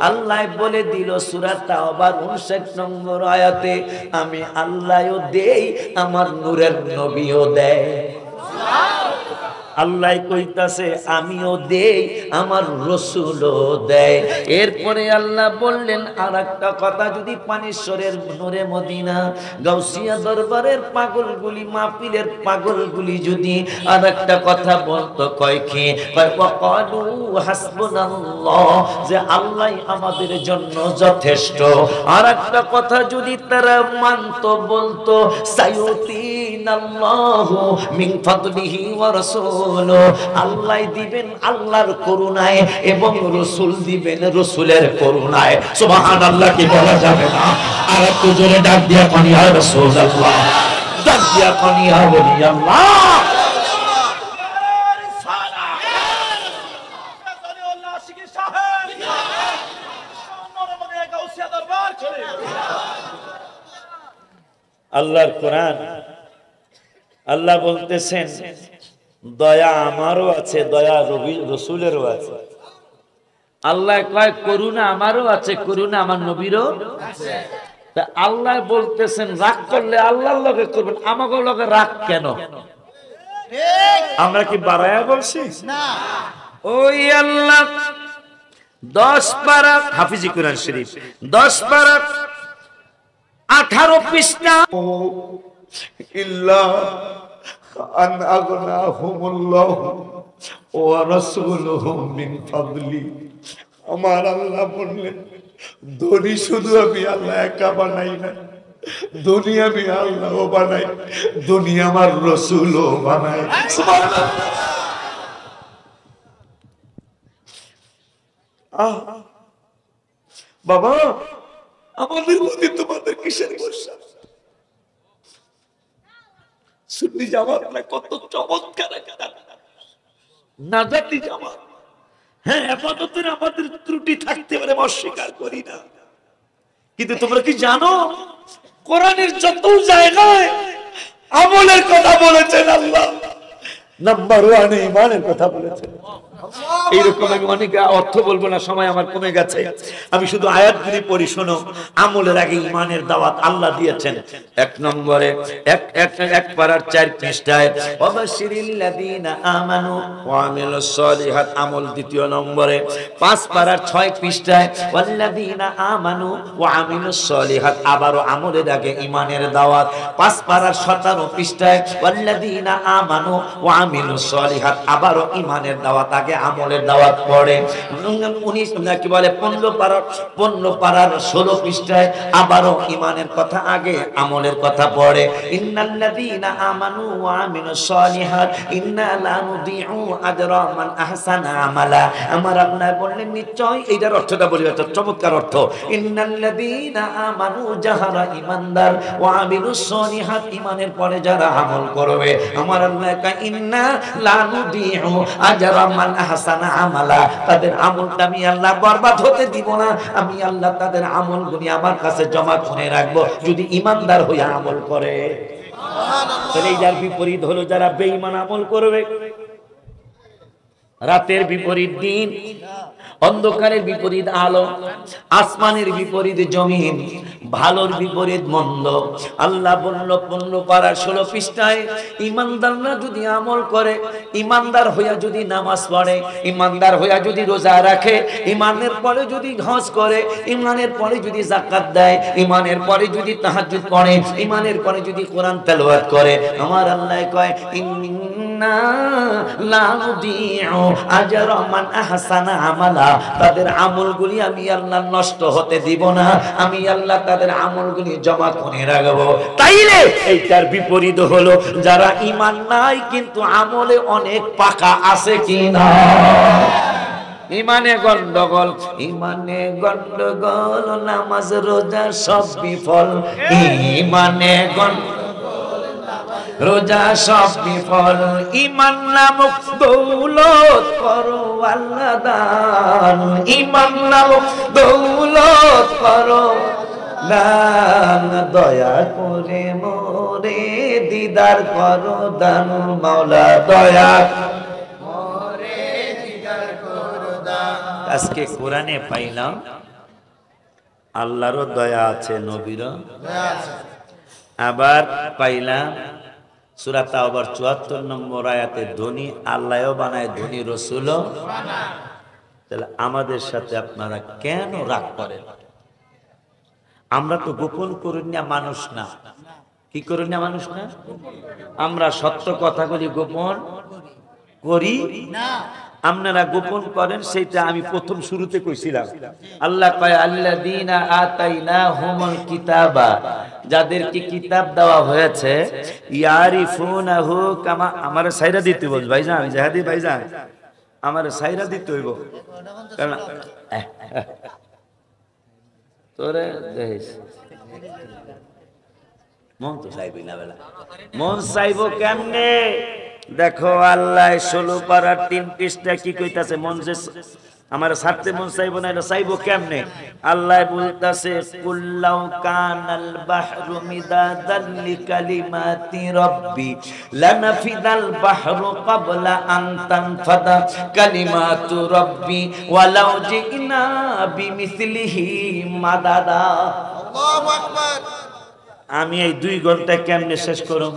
আল্লাহ বলে দিল সূরা তাওবার 59 নম্বর আয়াতে, আমি আল্লাহও দেই, আমার নূরের নবীও দেয়। আল্লাহ কইতাছে আমিও দেই, আমার রাসূলও দেয়। এরপরে আল্লাহ বললেন আরেকটা কথা, যদি পানেশ্বরের নূরে মদিনা, গাউসিয়া দরবারের পাগলগুলি, মাহফিলের পাগলগুলি যদি আরেকটা কথা বলতো, কয় কি? কয় ওয়াকালু হাসবুনাল্লাহ, যে আল্লাহ আমাদের জন্য যথেষ্ট। আরেকটা কথা যদি তারা মানতো, বলতো সাইয়ুতিনাল্লাহু মিন ফাদলিহি ওয়া রাসূল, আল্লাহ দিবেন আল্লাহর করুণায়, এবং রাসূল দিবেন রাসূলের করুণায়। সুবহানাল্লাহ কি বলা যাবে না? আর একটু জোরে ডাক দিয়া কোন ইয়া রাসূলুল্লাহ, ডাক দিয়া কোন ইয়া ওলি আল্লাহ। আল্লাহর কোরআন, আল্লাহ বলতেছেন দয়া আমারও আছে, দয়া রাসূলেরও আছে। আল্লাহ কয় করুণা আমারও আছে, করুণা আমার নবীরও আছে। তা আল্লাহ বলতেছেন রাগ করলে আল্লাহর লগে করবেন, আমাদের লগে রাগ কেন? আমরা কি বাড়ায়া বলছি? না। ওই আল্লাহ 10 পারা হাফিজি কোরআন শরীফ 10 পারা 18 পৃষ্ঠা, ইল্লা আন আগনাহুমুল্লাহু ওয়া রাসূলুহু মিন ফাদলি। আমার আল্লাহ বললেন ধনী শুধু আমি আল্লাহ একা বানাই না, ধনী আমি আল্লাহও বানাই, ধনী আমার রাসূলও বানাই। সুবহানাল্লাহ। বাবা আমাদের মধ্যে তোমাদের কিসের বর্ষা? সুন্নি জামাতরা কত চমৎকার, নাজাতি জামাত। হ্যাঁ, আপাততের আমাদের ত্রুটি থাকতে পারে, অস্বীকার করি না, কিন্তু তোমরা কি জানো কোরআনের যত জায়গায় আমলের কথা বলেছেন আল্লাহ, নাম্বার 1 ঈমানের কথা বলেছেন। এইরকম আমি অনেক অর্থ বলবো না, সময় আমার কমে গেছে। আমি শুধু আয়াতগুলি পড়ি, শোনো। আমলের আগে ঈমানের দাওয়াত আল্লাহ দিয়েছেন। 1 নম্বরে এক পারার 4 পৃষ্ঠায় ওয়াবাশিরিল লাযিনা আমানু ওয়া আমিলুস সলিহাত, আমল 2 নম্বরে 5 পারার 6 পৃষ্ঠায় ওয়াল্লাযিনা আমানু ওয়া আমিলুস সলিহাত, আবারো আমলের আগে ঈমানের দাওয়াত। 5 পারার 17 পৃষ্ঠায় ওয়াল্লাযিনা আমানু ওয়া আমিলুস সলিহাত, আবারো ঈমানের দাওয়াত আগে আমলের দাওয়াত পড়ে। 19 কি বলে 15 পারার 16 পৃষ্ঠায় আবারো ঈমানের কথা আগে আমলের কথা পড়ে। ইন্নাল্লাযীনা আমানু ওয়া আমিলুস সলিহাত ইন্না লা নুদিউ আজরা মান আহসানা আমালা। আমার আল্লাহ বললেন নিশ্চয়, এইটার অর্থটা বলি, একটা চমৎকার অর্থ। ইন্নাল্লাযীনা আমানু, যাহারা ঈমানদার, ওয়া আমিলুস সলিহাত, ঈমানের পরে যারা আমল করবে, আমার আল্লাহ কয় ইন্না লা নুদিউ আজরা মান আহসানা আমালা, তাদের আমলটা আমি আল্লাহ বরবাদ হতে দিব না। আমি আল্লাহ তাদের আমলগুলি আমার কাছে জমা করে রাখবো, যদি ঈমানদার হয়ে আমল করে। তাহলে যার বিপরীত হলো যারা বেঈমান আমল করবে। রাতের বিপরীত দিন, অন্ধকারের বিপরীত আলো, আসমানের বিপরীত জমিন, ভালোর বিপরীত মন্দ। আল্লাহ বলল 15 পারা 16 পৃষ্ঠায়, ঈমানদাররা যদি আমল করে, ঈমানদার হইয়া যদি নামাজ পড়ে, ঈমানদার হইয়া যদি রোজা রাখে, ঈমানের পরে যদি হজ করে, ঈমানের পরে যদি যাকাত দেয়, ঈমানের পরে যদি তাহাজ্জুদ পড়ে, ঈমানের পরে যদি কোরআন তেলাওয়াত করে, আমার আল্লাহ কয় ইন্না লা নুদিউ আজরা মান আহসানা আমালা, তাদের আমলগুলি আমি আল্লাহ নষ্ট হতে দিব না। আমি আল্লাহ তাদের আমলগুলি জমা করে রাখবো। তাইলে এইটার বিপরীত হলো যারা ঈমান নাই কিন্তু আমলে অনেক পাকা আছে কিনা। ঈমানে গন্ডগোল, ঈমানে গন্ডগোল, নামাজ রোজা সব বিফল। ঈমানে রোজা সব বিফল, ঈমান নামক দৌলত করো আল্লাহ দান, ঈমান নামক দৌলত করো দান, দয়া করে মোরে দিদার করো দান, মাওলা দয়া মোরে দিদার করো দান। আজকে কোরআনে পাইলাম আল্লাহরও দয়া আছে, নবীরও দয়া আছে। আবার পাইলাম সূরা তাওবার 74 নম্বর আয়াতে ধনী আল্লাহও বানায়, ধনী রাসূলও বানায়। তাহলে আমাদের সাথে আপনারা কেন রাগ করেন? আমরা তো গোপন করি না, মানুষ না। কি করি না, মানুষ না। আমরা সত্য কথাগুলি গোপন করি না, আপনারা গোপন করেন। সেটা আমি প্রথম শুরুতে কইছিলাম। আল্লাহ কয় আল্লাযীনা আতাইনাহুমুল কিতাবা, যাদেরকে কিতাব দেওয়া হয়েছে, ইয়ারিফুনাহু কামা, আমারে সাইরা দিতে বল ভাইজান, আমি জাহাদি ভাইজান, আমারে সাইরা দিতে হইব, কারণ তোরে দেখিস মন তো চাইবি না, বেলা মন চাইব কেমনে? দেখো আল্লাহ 16 পারার 3 পৃষ্ঠা কি কইতাছে, মন যে আমার ছাড়তে মন চাইবো না, এটা চাইবো কেমনে? আল্লাহ বলতাছে কুল্লাউ কানাল বাহরু মিদাদাল লিকালিমাতি রাব্বি লানাফিদাল বাহরু ক্বাবলা আন তানফাদা কালিমাতু রাব্বি ওয়ালাউ জিনা বিমিসলিহি মাদাদা। আল্লাহু আকবার। আমি এই 2 ঘন্টা কেমনে শেষ করব?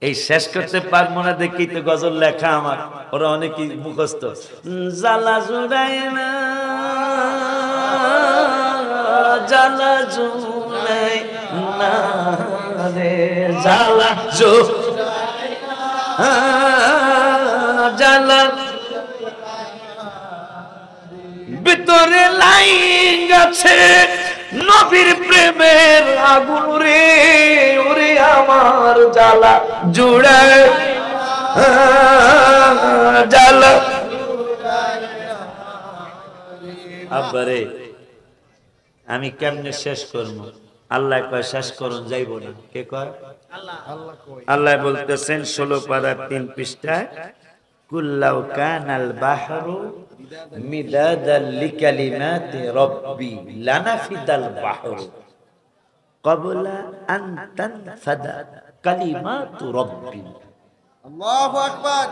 এই শেষ করতে পারবো না দেখি তো গজল লেখা আমার, ওরা অনেকই মুখস্থ। জালা জুড়াই না, জালা জুড়াই না রে, জালা জুড়াই না, জালা ভিতরে লাইন আছে নবীর প্রেমের আগুন রে, ওরে আমার জ্বালা জুড়ায়, জ্বালা। আব্বারে আমি কেমনে শেষ করবো? আল্লাহ কয় শেষ করুন যাইব না, কে কয়? আল্লাহ বলতেছেন 16 পারা 3 পৃষ্ঠায়, কুল্লাউ কানাল বাহরু মিদাদাল লিকালিমাতি রাব্বি লানাফিদাল বাহরু ক্বাবলা আন তানফাদা কালিমাতু রাব্বি। আল্লাহু আকবার।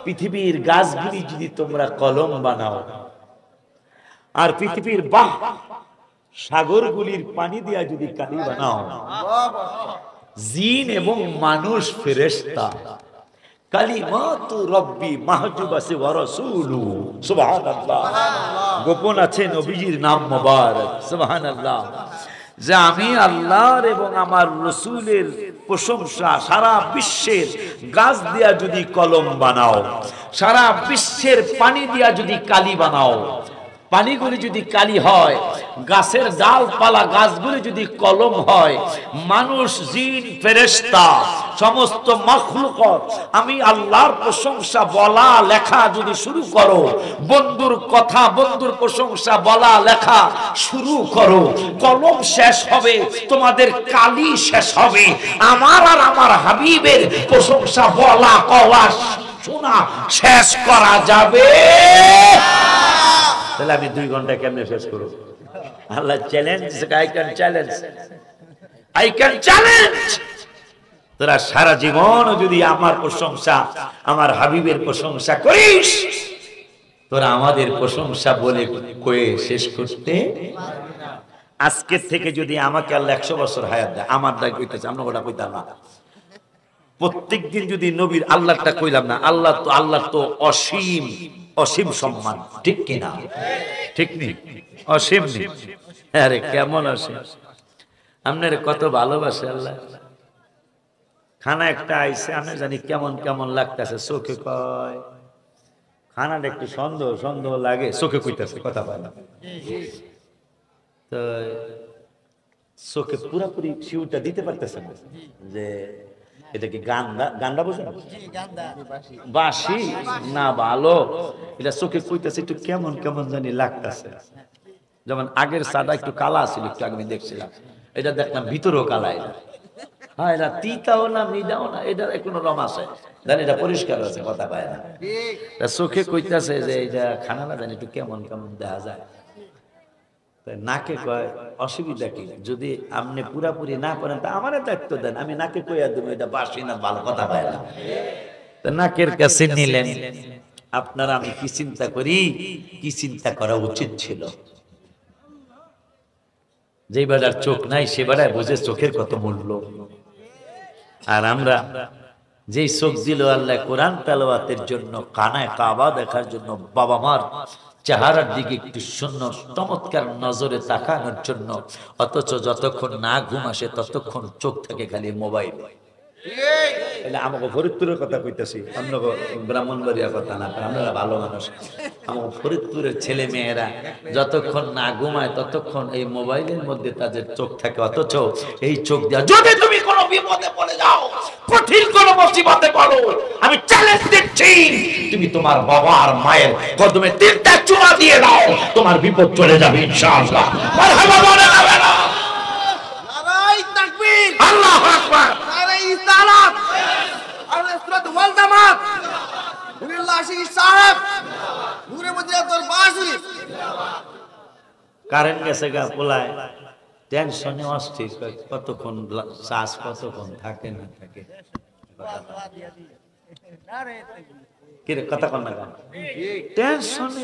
পৃথিবীর গাছগুলি যদি তোমরা কলম বানাও, আর পৃথিবীর সাগরগুলির পানি দিয়া যদি কালি বানাও, জিন এবং মানুষ ফেরেশতা, কালিমাতু রব্বি মাহজুব আছে ওয়া রাসূলু, সুবহানাল্লাহ, গোপন আছে নবীজির নাম মোবারক, সুবহানাল্লাহ, যে আমি আল্লাহর এবং আমার রাসূলের প্রশংসা সারা বিশ্বের গাছ দিয়া যদি কলম বানাও, সারা বিশ্বের পানি দিয়া যদি কালি বানাও, পানিগুলি যদি কালি হয়, গাছের ডালপালা গাছগুলি যদি কলম হয়, মানুষ জিন ফেরেশতা সমস্ত মাখলুকাত আমি আল্লাহর প্রশংসা বলা লেখা যদি শুরু করো, বন্ধুর কথা বন্ধুর প্রশংসা বলা লেখা শুরু করো, কলম শেষ হবে, তোমাদের কালি শেষ হবে, আমার আর আমার হাবিবের প্রশংসা বলা কওয়া শোনা শেষ করা যাবে? তাহলে আমি 2 ঘন্টা কেমনে শেষ করব? আল্লাহ চ্যালেঞ্জ, আই ক্যান চ্যালেঞ্জ। তোরা সারা জীবন যদি আমার প্রশংসা আমার হাবিবের প্রশংসা করিস, তোরা আমাদের প্রশংসা বলে কয়ে শেষ করতে। আজকে থেকে যদি আমাকে আল্লাহ 100 বছর হায়াত দেয়, আমার দায় কইতেছে, আমরা ওটা কইতাম না। প্রত্যেকদিন যদি নবীর আল্লাহটা কইলাম না, আল্লাহ তো অসীম অসীম সম্মান, ঠিক কিনা? ঠিক নেই? অসীম নেই? আরে কেমন অসীম! আপনার কত ভালোবাসে আল্লাহ। খানা একটা আইছে, আমি জানি কেমন কেমন লাগতেছে, চোখে কয় খানাটা একটু সন্দেহ সন্দেহ লাগে, চোখে কইতেছে, কথা বলে না। তো চোখে পুরাপুরি শিউটা দিতে পারতেছে না যে এটা কি গান্ডা বোঝেন? বাসি না ভালো, এটা চোখে কইতেছে একটু কেমন কেমন জানি লাগতেছে। যেমন আগের সাদা একটু কালা ছিল, একটু আগে আমি দেখছিলাম, এটা দেখলাম ভিতরেও কালা। এটা হ্যাঁ, এটা তিতাও না মিডাও না, এটা কোনো রম আছে জানি, এটা পরিষ্কার আছে, কথা পায় না। চোখে কইতেছে যে এটা খানা না জানি একটু কেমন কেমন দেখা যায়। নাকে কয় অসুবিধা কি, যদি আপনি পুরাপুরি না করেন তা আমার দায়িত্ব দেন, আমি নাকে কইয়া দেবো এটা বাসি না ভালো, কথা পায় না। নাকের কাছে নিলেন। আপনারা আমি কি চিন্তা করি, কি চিন্তা করা উচিত ছিল? যে বেড়ার চোখ নাই সে বেড়ায় বোঝে চোখের কত মূল্য। আর আমরা যেই চোখ দিল আল্লাহ কোরআন তেলাওয়াতের জন্য, কানায় কাবা দেখার জন্য, বাবা মার চেহারার দিকে একটু শূন্য চমৎকার নজরে তাকানোর জন্য, অথচ যতক্ষণ না ঘুম আসে ততক্ষণ চোখ থেকে খালি মোবাইল। আমাকে ফরিদপুরের কথা কইতেছি, আপনাকে ব্রাহ্মণবাড়িয়ার কথা না, আপনারা ভালো মানুষ। আমাকে ফরিদপুরের ছেলে মেয়েরা যতক্ষণ না ঘুমায় ততক্ষণ এই মোবাইলের মধ্যে তাদের চোখ থাকে, অথচ এই চোখ দেওয়া যদি তুমি কোনো বিপদে পড়ে যাও, কঠিন কোনো মুসিবতে পড়ো, আমি চ্যালেঞ্জ দিচ্ছি, তুমি তোমার বাবা আর মায়ের কদমে 3টা চুমা দিয়ে দাও, তোমার বিপদ চলে যাবে ইনশাআল্লাহ। মারহাবা বলে না বেলা, নারায়ে তাকবীর, আল্লাহু আকবার, নারায়ে ইসলাম, আহলে সুন্নাত ওয়াল জামাত, নুরুল্লাহ আশিক সাহেব, নূরে মদিনাতুল বাসরি। কারেন্ট গেছে গা পোলায়, টেনশনে অস্থির, কতক্ষণ চার্জ কতক্ষণ থাকে না থাকে, কি রে কথা কন না, টেনশনে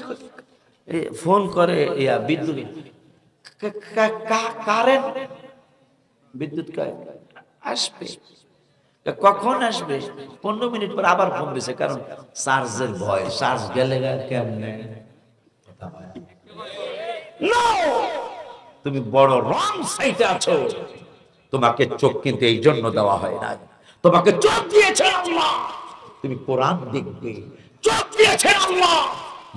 ফোন করে ইয়া বিদ্যুৎ, কারেন্ট বিদ্যুৎ আসবে, কখন আসবে? 15 মিনিট পর আবার ফোন দিছে, কারণ চার্জের ভয়, চার্জ গেলে কেমনে। তুমি বড় রং সাইটে আছো, তোমাকে চোখ কিন্তু এই জন্য দেওয়া হয় না, তোমাকে চোখ দিয়েছে আল্লাহ, তুমি কোরআন দেখবে, চোখ দিয়েছে আল্লাহ,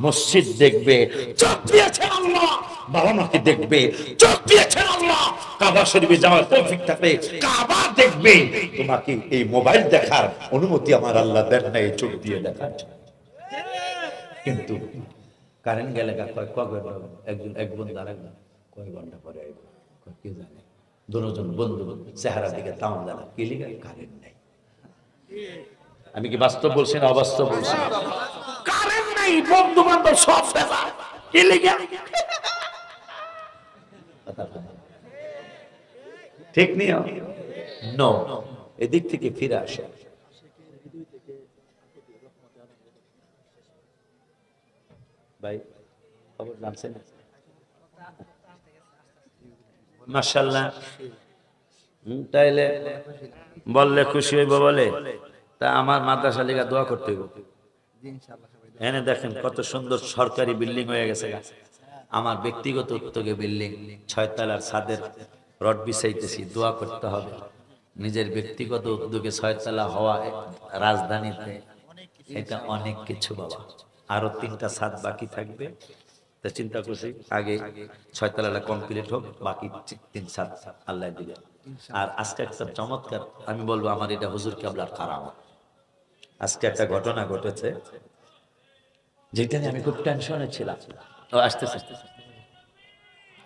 মসজিদ দেখবে, চোখ দিয়েছে আল্লাহ, বাবা মাকে দেখবে, চোখ দিয়েছে আল্লাহ, কাবা শরীফে যাওয়ার তৌফিক থাকবে কাবা দেখবে। তোমাকে এই মোবাইল দেখার অনুমতি আমার আল্লাহ দেন না, এই চোখ দিয়ে দেখার। কিন্তু কারেন্ট গেলে কয় ঘন্টা, একজন এক বন্ধু আরেকজন কয় ঘন্টা পরে কে জানে, দুজন বন্ধু চেহারা দিকে তামান জানা কি লিখে কারেন্ট নাই। আমি কি বাস্তব বলছি না অবাস্তব বলছি? কারেন্ট নাই, বন্ধু বান্ধব সব ফেলা কি লিখে, ঠিক নিও নো, এদিক থেকে ফিরে আসে। ভাই খবর জানছেন মাশাআল্লাহ, তাইলে বললে খুশি হইব বলে। তা আমার মাদ্রাসা লিগা দোয়া করতে হইব। এনে দেখেন কত সুন্দর সরকারি বিল্ডিং হয়ে গেছে। আমার ব্যক্তিগত উদ্যোগে বিল্ডিং 6 তলার ছাদের রড বিছাইতেছি, দোয়া করতে হবে। নিজের ব্যক্তিগত উদ্যোগে 6 তলা হওয়া রাজধানীতে, এটা অনেক কিছু বাবা। আরো 3টা ছাদ বাকি থাকবে, তা চিন্তা করছি আগে 6 তলাটা কমপ্লিট হোক, বাকি 3 ছাদ আল্লাহ দিবেন। আর আজকে একটা চমৎকার আমি বলবো, আমার এটা হুজুর কেবলার কারামত। আজকে একটা ঘটনা ঘটেছে যেটা নিয়ে আমি খুব টেনশনে ছিলাম। ও আসতেছে,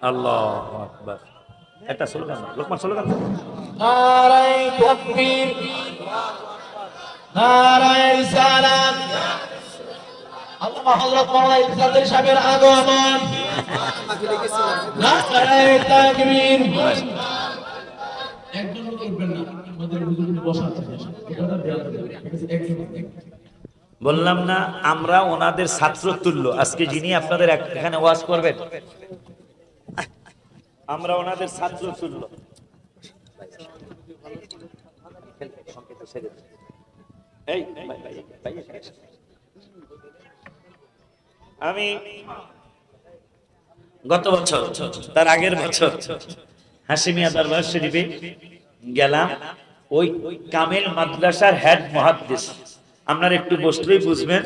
আল্লাহু আকবার। একটা স্লোগান, লোকমান স্লোগান, নারায়ে তাকবীর, নারায়ে রিসালাত, আল্লামা হযরত মাওলানা ইসলামের সাহেবের আগমন, নারায়ে তাকবীর। একজন করবেন না, আমাদের হুজুর বসা আছে, এটা দেয়া একজন। বললাম না আমরা ওনাদের ছাত্র তুল্য। আজকে যিনি আপনাদের এখানে ওয়াজ করবেন, আমরা ওনাদের ছাত্র তুল্য। আমি গত বছর, তার আগের বছর হাশিমিয়া দরবার শরীফে গেলাম। ওই কামেল মাদ্রাসার হেড মুহাদ্দিস, আপনারা একটু বসলেই বুঝবেন,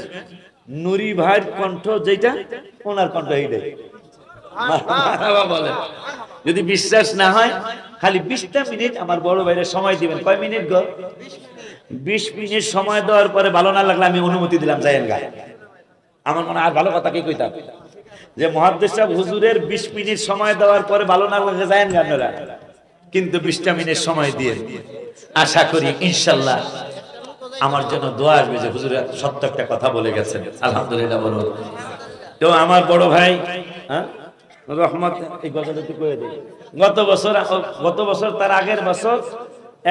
নুরি ভাইয়ের কণ্ঠ যেটা, ওনার কণ্ঠ এইটাই। বলেন, যদি বিশ্বাস না হয় খালি 20টা মিনিট আমার বড় ভাইয়ের সময় দিবেন। কয় মিনিট গো? 20 মিনিট সময় দেওয়ার পরে ভালো না লাগলে আমি অনুমতি দিলাম যায়েন গায়ে। আমার মনে আর ভালো কথা কি কইতাম, যে মুহাদ্দিস সাহেব হুজুরের 20 মিনিট সময় দেওয়ার পরে ভালো না লাগলে যায়েন গায়ে আপনারা, কিন্তু 20টা মিনিট সময় দিয়ে আশা করি ইনশাআল্লাহ আমার জন্য দোয়া আসবে যে হুজুর সত্য একটা কথা বলে গেছেন। আলহামদুলিল্লাহ বলুন। তো আমার বড় ভাই রহমত এই গজল একটু করে দিই। গত বছর তার আগের বছর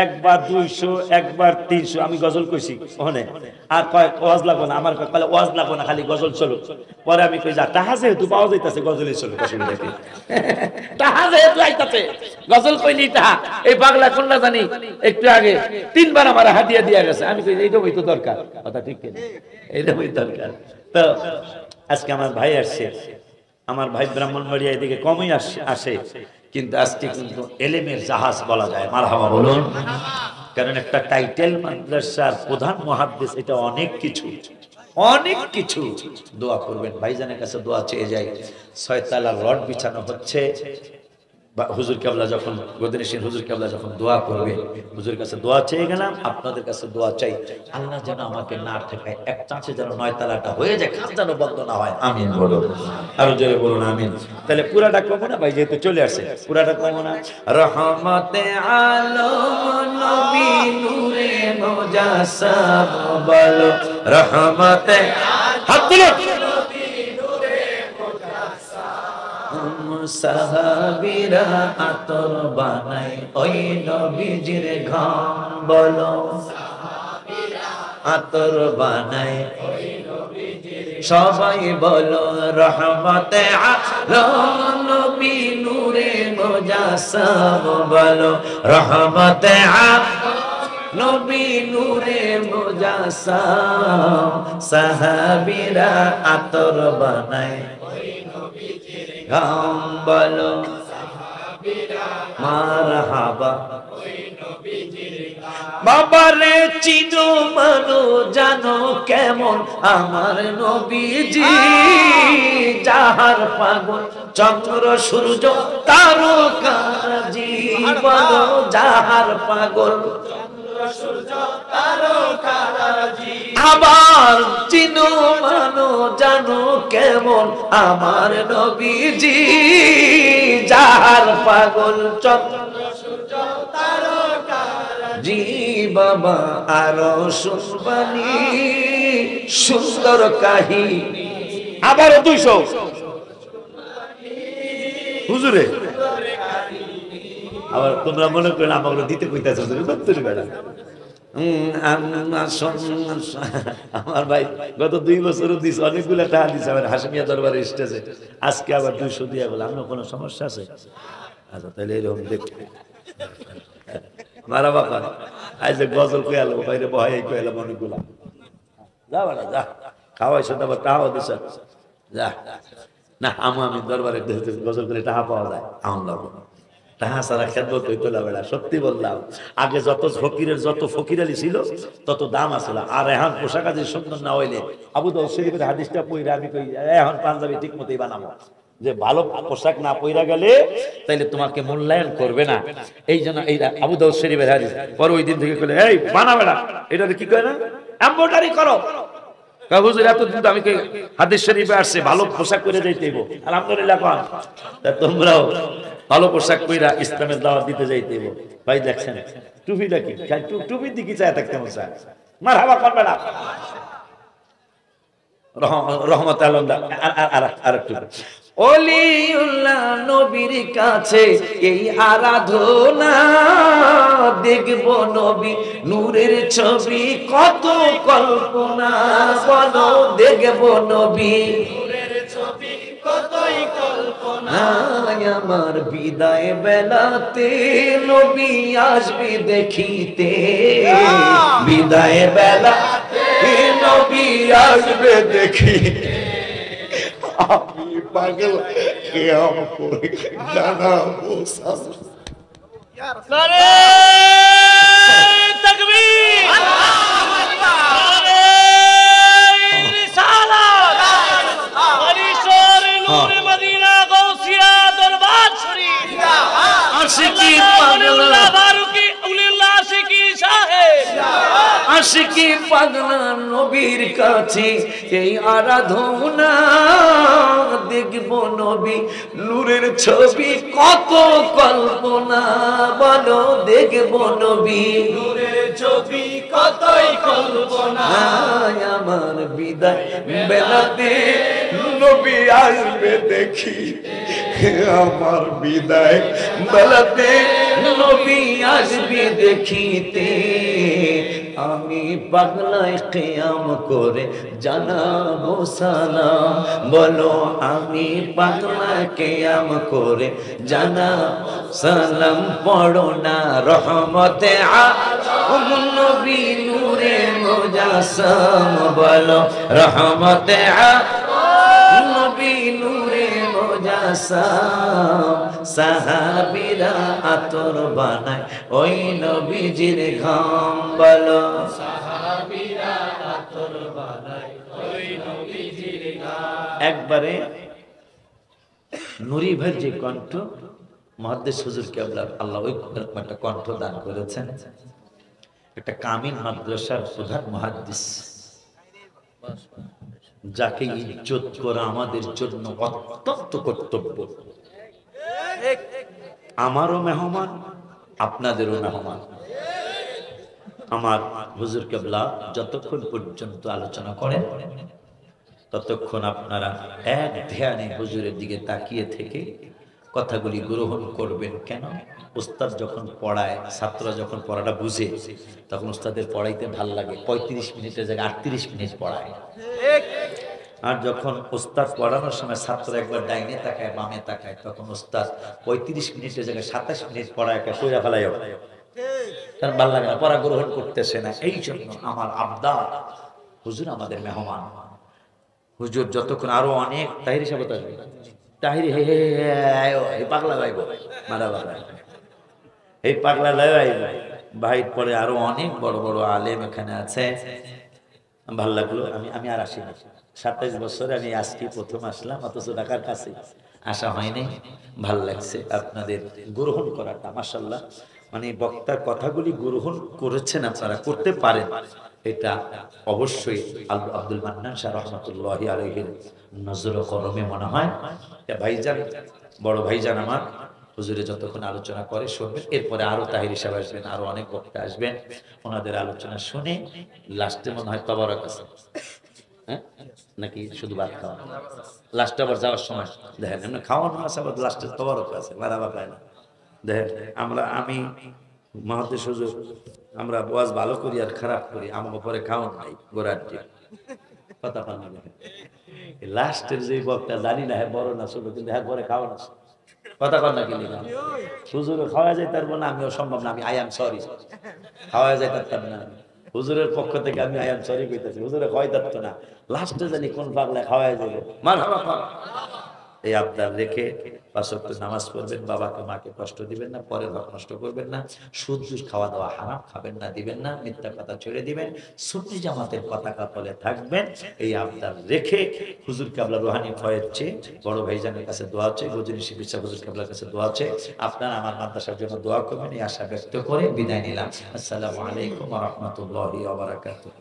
একবার 200, একবার 300 আমি গজল কইছি ওখানে। আর কয় ওয়াজ লাগবো না, আমার কয় ওয়াজ লাগবো না, খালি গজল চলো। পরে আমি কই যা টাহা যেহেতু পাওয়া যাইতাছে গজলই চলো, অসুবিধা কি? টাহা যেহেতু আইতাছে গজল কইলি টাহা। এই পাগলা কোনটা জানি একটু আগে 3বার আমার হাদিয়া দিয়া গেছে। আমি কই এইটাই তো দরকার, কথা ঠিক কিনা? এইটাই দরকার। তো আজকে আমার ভাই আসছে, আমার ভাই ব্রাহ্মণবাড়িয়া এদিকে কমই আসে, কিন্তু আজকে কিন্তু এলেমের জাহাজ বলা যায়। মারহাবা বলুন। কারণ একটা টাইটেল মাদ্রাসার প্রধান মুহাদ্দিস, এটা অনেক কিছু, অনেক কিছু। দোয়া করবেন, ভাইজানের কাছে দোয়া চেয়ে যায়। 6 তলার রড বিছানো হচ্ছে। হুজুর কেবলা যখন গদিনেশীন হুজুর কেবলা যখন দোয়া করবে, হুজুর কাছে দোয়া চেয়ে গেলাম, আপনাদের কাছে দোয়া চাই, আল্লাহ যেন আমাকে না ঠেকায়, এক চান্সে যেন 9 তলাটা হয়ে যায়, কাজ যেন বন্ধ না হয়। আমিন বলুন, আরো জোরে বলুন আমিন। তাহলে পুরাটা কমো না ভাই, যেহেতু চলে আসছে, পুরাটা কমো না। রহমতে আলম নবী নূরে মুজাসসাম বলো, রহমতে হাত তুলো, সাহাবীরা আতর বানাই ওই নবীজির ঘাম বলো, আতর বানাই ওই নবীজির, সবাই বলো রহমতে আলম নবী নূরে মুজাসসাম বলো, রহমতে আলম নবী নূরে মুজাসসাম, সাহাবীরা আতর বানাই গাম বলো, মারহাবা। বাবারে চিনো মানো জানো কেমন আমার নবীজি, যাহার পাগল চন্দ্র সূর্য তারকাজি বলো, যাহার পাগল আবার চিনো মানো জানো কেমন আমার নবীজি, যাহার পাগল চন্দ্র জি বাবা আরো শুনবানি সুন্দর কাহিনী। আবারও 200 হুজুরে। আবার তোমরা মনে করেন আমাকে দিতে কইতাছো বেড়া। আমার ভাই গত 2 বছরও দিস, অনেকগুলো টাকা দিছে আমার হাসমিয়া দরবারে স্টেজে। আজকে আবার 200 দিয়া বলে আপনার কোনো সমস্যা আছে? আচ্ছা তাহলে এরকম দেখতে মারা বাবা আজ গজল কয়ালো বাইরে বহাই কয়ালাম অনেকগুলা। যা বাড়া যা, খাওয়াইছো আবার টাকাও দিছ যা। না আমি দরবারে গজল করে টাকা পাওয়া যায় আমার লাগবে টাকা সারা খেদমত হইতো না বেড়া। সত্যি বললাম, আগে যত ফকিরের যত ফকিরালি ছিল তত দাম আসল। আর এখন পোশাক আদি সুন্দর না হইলে আবু দাউদ শরীফের হাদিসটা পড়ে আমি কই এখন পাঞ্জাবি ঠিক মতোই বানাবো, যে ভালো পোশাক না পইরা গেলে তাইলে তোমাকে মূল্যায়ন করবে না। এই জন্য এই আবু দাউদ শরীফের হাদিস পরে ওই দিন থেকে কইলে এই বানা বেড়া এটা কি কয় না এমব্রয়ডারি করো। হুজুর এতদিন তো আমি হাদিস শরীফে আসছে ভালো পোশাক পরে যাইতেইব, আলহামদুলিল্লাহ কোন তা তোমরাও ভালো পোশাক পইরা ইসলামের দাওয়াত দিতে যাইতেইব। ভাই দেখছেন টুপিটা কি টুপির দিকে চায় থাকতে মশা মারহাবা কোন বেড়া রহমত আলমদা আর একটু ওলিউল্লাহ নবীর কাছে এই আরাধনা দেখব নবী নূরের ছবি কত কল্পনা বলো দেখব নবী নূরের ছবি কতই কল্পনা আমার বিদায় বেলাতে নবী আসবে দেখিতে বিদায় বেলাতে নবী আসবে দেখিতে আমি পাগল কিয়াম করে জানাবো নারে তাকবীর আল্লাহু আকবার নারে রিসালাত পরিসর নূর মদিনা গাউসিয়া দরবার শরীফ আশিকি পাগলা ফারুকি উলিল্লাহ আশিকি সাহেব আশিকি পাগলা নবীর কাছে এই আরাধনা দেখব নবী নূরের ছবি কত কল্পনা বলো দেখব নবী নূরের ছবি কতই কল্পনা আমার বিদায় বেলাতে নবী আসবে দেখি আমার বিদায় বেলাতে নবী আসবে দেখিতে আমি পাগলায় কিয়াম করে জানাবো সালাম বলো আমি পাগলায় কিয়াম করে জানাবো সালাম পড়ো না রহমতে আলম নবী নূরে মুজাসসাম বলো রহমতে আলম নবী নূরে মুজাসসাম সাহাবীরা আতর বানায় ওই নবীজির ঘাম বলো সাহাবীরা আতর বানায় ওই নবীজির ঘাম। একবারে নুরি ভাই যে কণ্ঠ মুহাদ্দিস হুজুর কেবলা আল্লাহ ওই একটা কণ্ঠ দান করেছেন। একটা কামিল মাদ্রাসার প্রধান মুহাদ্দিস, যাকে ইজ্জত করা আমাদের জন্য অত্যন্ত কর্তব্য। আমারও মেহমান আপনাদেরও মেহমান। আমার হুজুর কেবলা যতক্ষণ পর্যন্ত আলোচনা করেন ততক্ষণ আপনারা এক ধ্যানে হুজুরের দিকে তাকিয়ে থেকে কথাগুলি গ্রহণ করবেন। কেন? উস্তাদ যখন পড়ায়, ছাত্ররা যখন পড়াটা বুঝে তখন উস্তাদের পড়াইতে ভাল লাগে। 35 মিনিটের জায়গায় 38 মিনিট পড়ায়। আর যখন উস্তাদ পড়ানোর সময় ছাত্র একবার ডাইনে তাকায় বামে তাকায় তখন উস্তাদ 35 মিনিটের জায়গায় 27 মিনিট পড়ায় কইরা ফেলায়, তার ভাল লাগে না, পড়া গ্রহণ করতেছে না। এই জন্য আমার আবদার, হুজুর আমাদের মেহমান। হুজুর যতক্ষণ আরো অনেক তাহিরি সাহেব আসবে, তাহিরি হে হে এই পাগলা ভাইব মারা বাবা এই পাগলা ভাইব ভাই পরে আরো অনেক বড় বড় আলেম এখানে আছে। ভাল লাগলো। আমি আর আসিনি 27 বছরে আমি আজকে প্রথম আসলাম, অথচ ঢাকার কাছে আসা হয়নি। ভাল লাগছে আপনাদের গ্রহণ করাটা, মাশাআল্লাহ। মানে বক্তার কথাগুলি গ্রহণ করেছেন আপনারা, করতে পারেন, এটা অবশ্যই আব্দুল মান্নান শাহ রহমাতুল্লাহি আলাইহির নজর করমে মনে হয়। ভাইজান, বড় ভাইজান আমার হুজুরে যতক্ষণ আলোচনা করে শুনবেন, এরপরে আরো তাহির সাহেব আসবেন, আরো অনেক বক্তা আসবেন, ওনাদের আলোচনা শুনে লাস্টে মনে হয় তবারক আছে, হ্যাঁ নাকি শুধু ভাত খাওয়া, লাস্টে আবার যাওয়ার সময় দেখেন এমনি খাওয়ানো আছে, আবার লাস্টে তবারক আছে, মারাবা পায় না। দেখেন আমি মহাদেশ হুজুর, আমরা ওয়াজ ভালো করি আর খারাপ করি, আমার পরে খাওয়ান নাই গোড়ার টিপ কথা পান না। লাস্টের যে বক্তা জানি না হ্যাঁ বড় না ছোট, কিন্তু হ্যাঁ পরে খাওয়ান আছে কথা কর না, কিনি হুজুরে খাওয়া যায় তার না, আমিও সম্ভব না, আমি আই এম সরি, খাওয়া যায় তার না, হুজুরের পক্ষ থেকে আমি আই এম সরি কইতেছি, হুজুরে খাওয়াই থাকতো না, লাস্টে জানি কোন পাগলা খাওয়াই যাবে মারহাবা। এই আবদার রেখে 5 ওয়াক্ত নামাজ পড়বেন, বাবাকে মাকে কষ্ট দিবেন না, পরের হক নষ্ট করবেন না, সুদ খাওয়া দাওয়া হারাম খাবেন না, দিবেন না, মিথ্যা কথা ছেড়ে দিবেন, সুন্নি জামাতের পতাকা তলে থাকবেন। এই আবদার রেখে হুজুর কেবলা রুহানি ফয়েজ চেয়ে বড় ভাইজানের কাছে দোয়া আছে, গজনী শিবির হুজুর কেবলার কাছে দোয়া আছে, আপনারা আমার মাদ্রাসার জন্য দোয়া করবেন, এই আশা ব্যক্ত করে বিদায় নিলাম। আসসালামু আলাইকুম ওয়া রাহমাতুল্লাহি ওয়া বারাকাতুহু।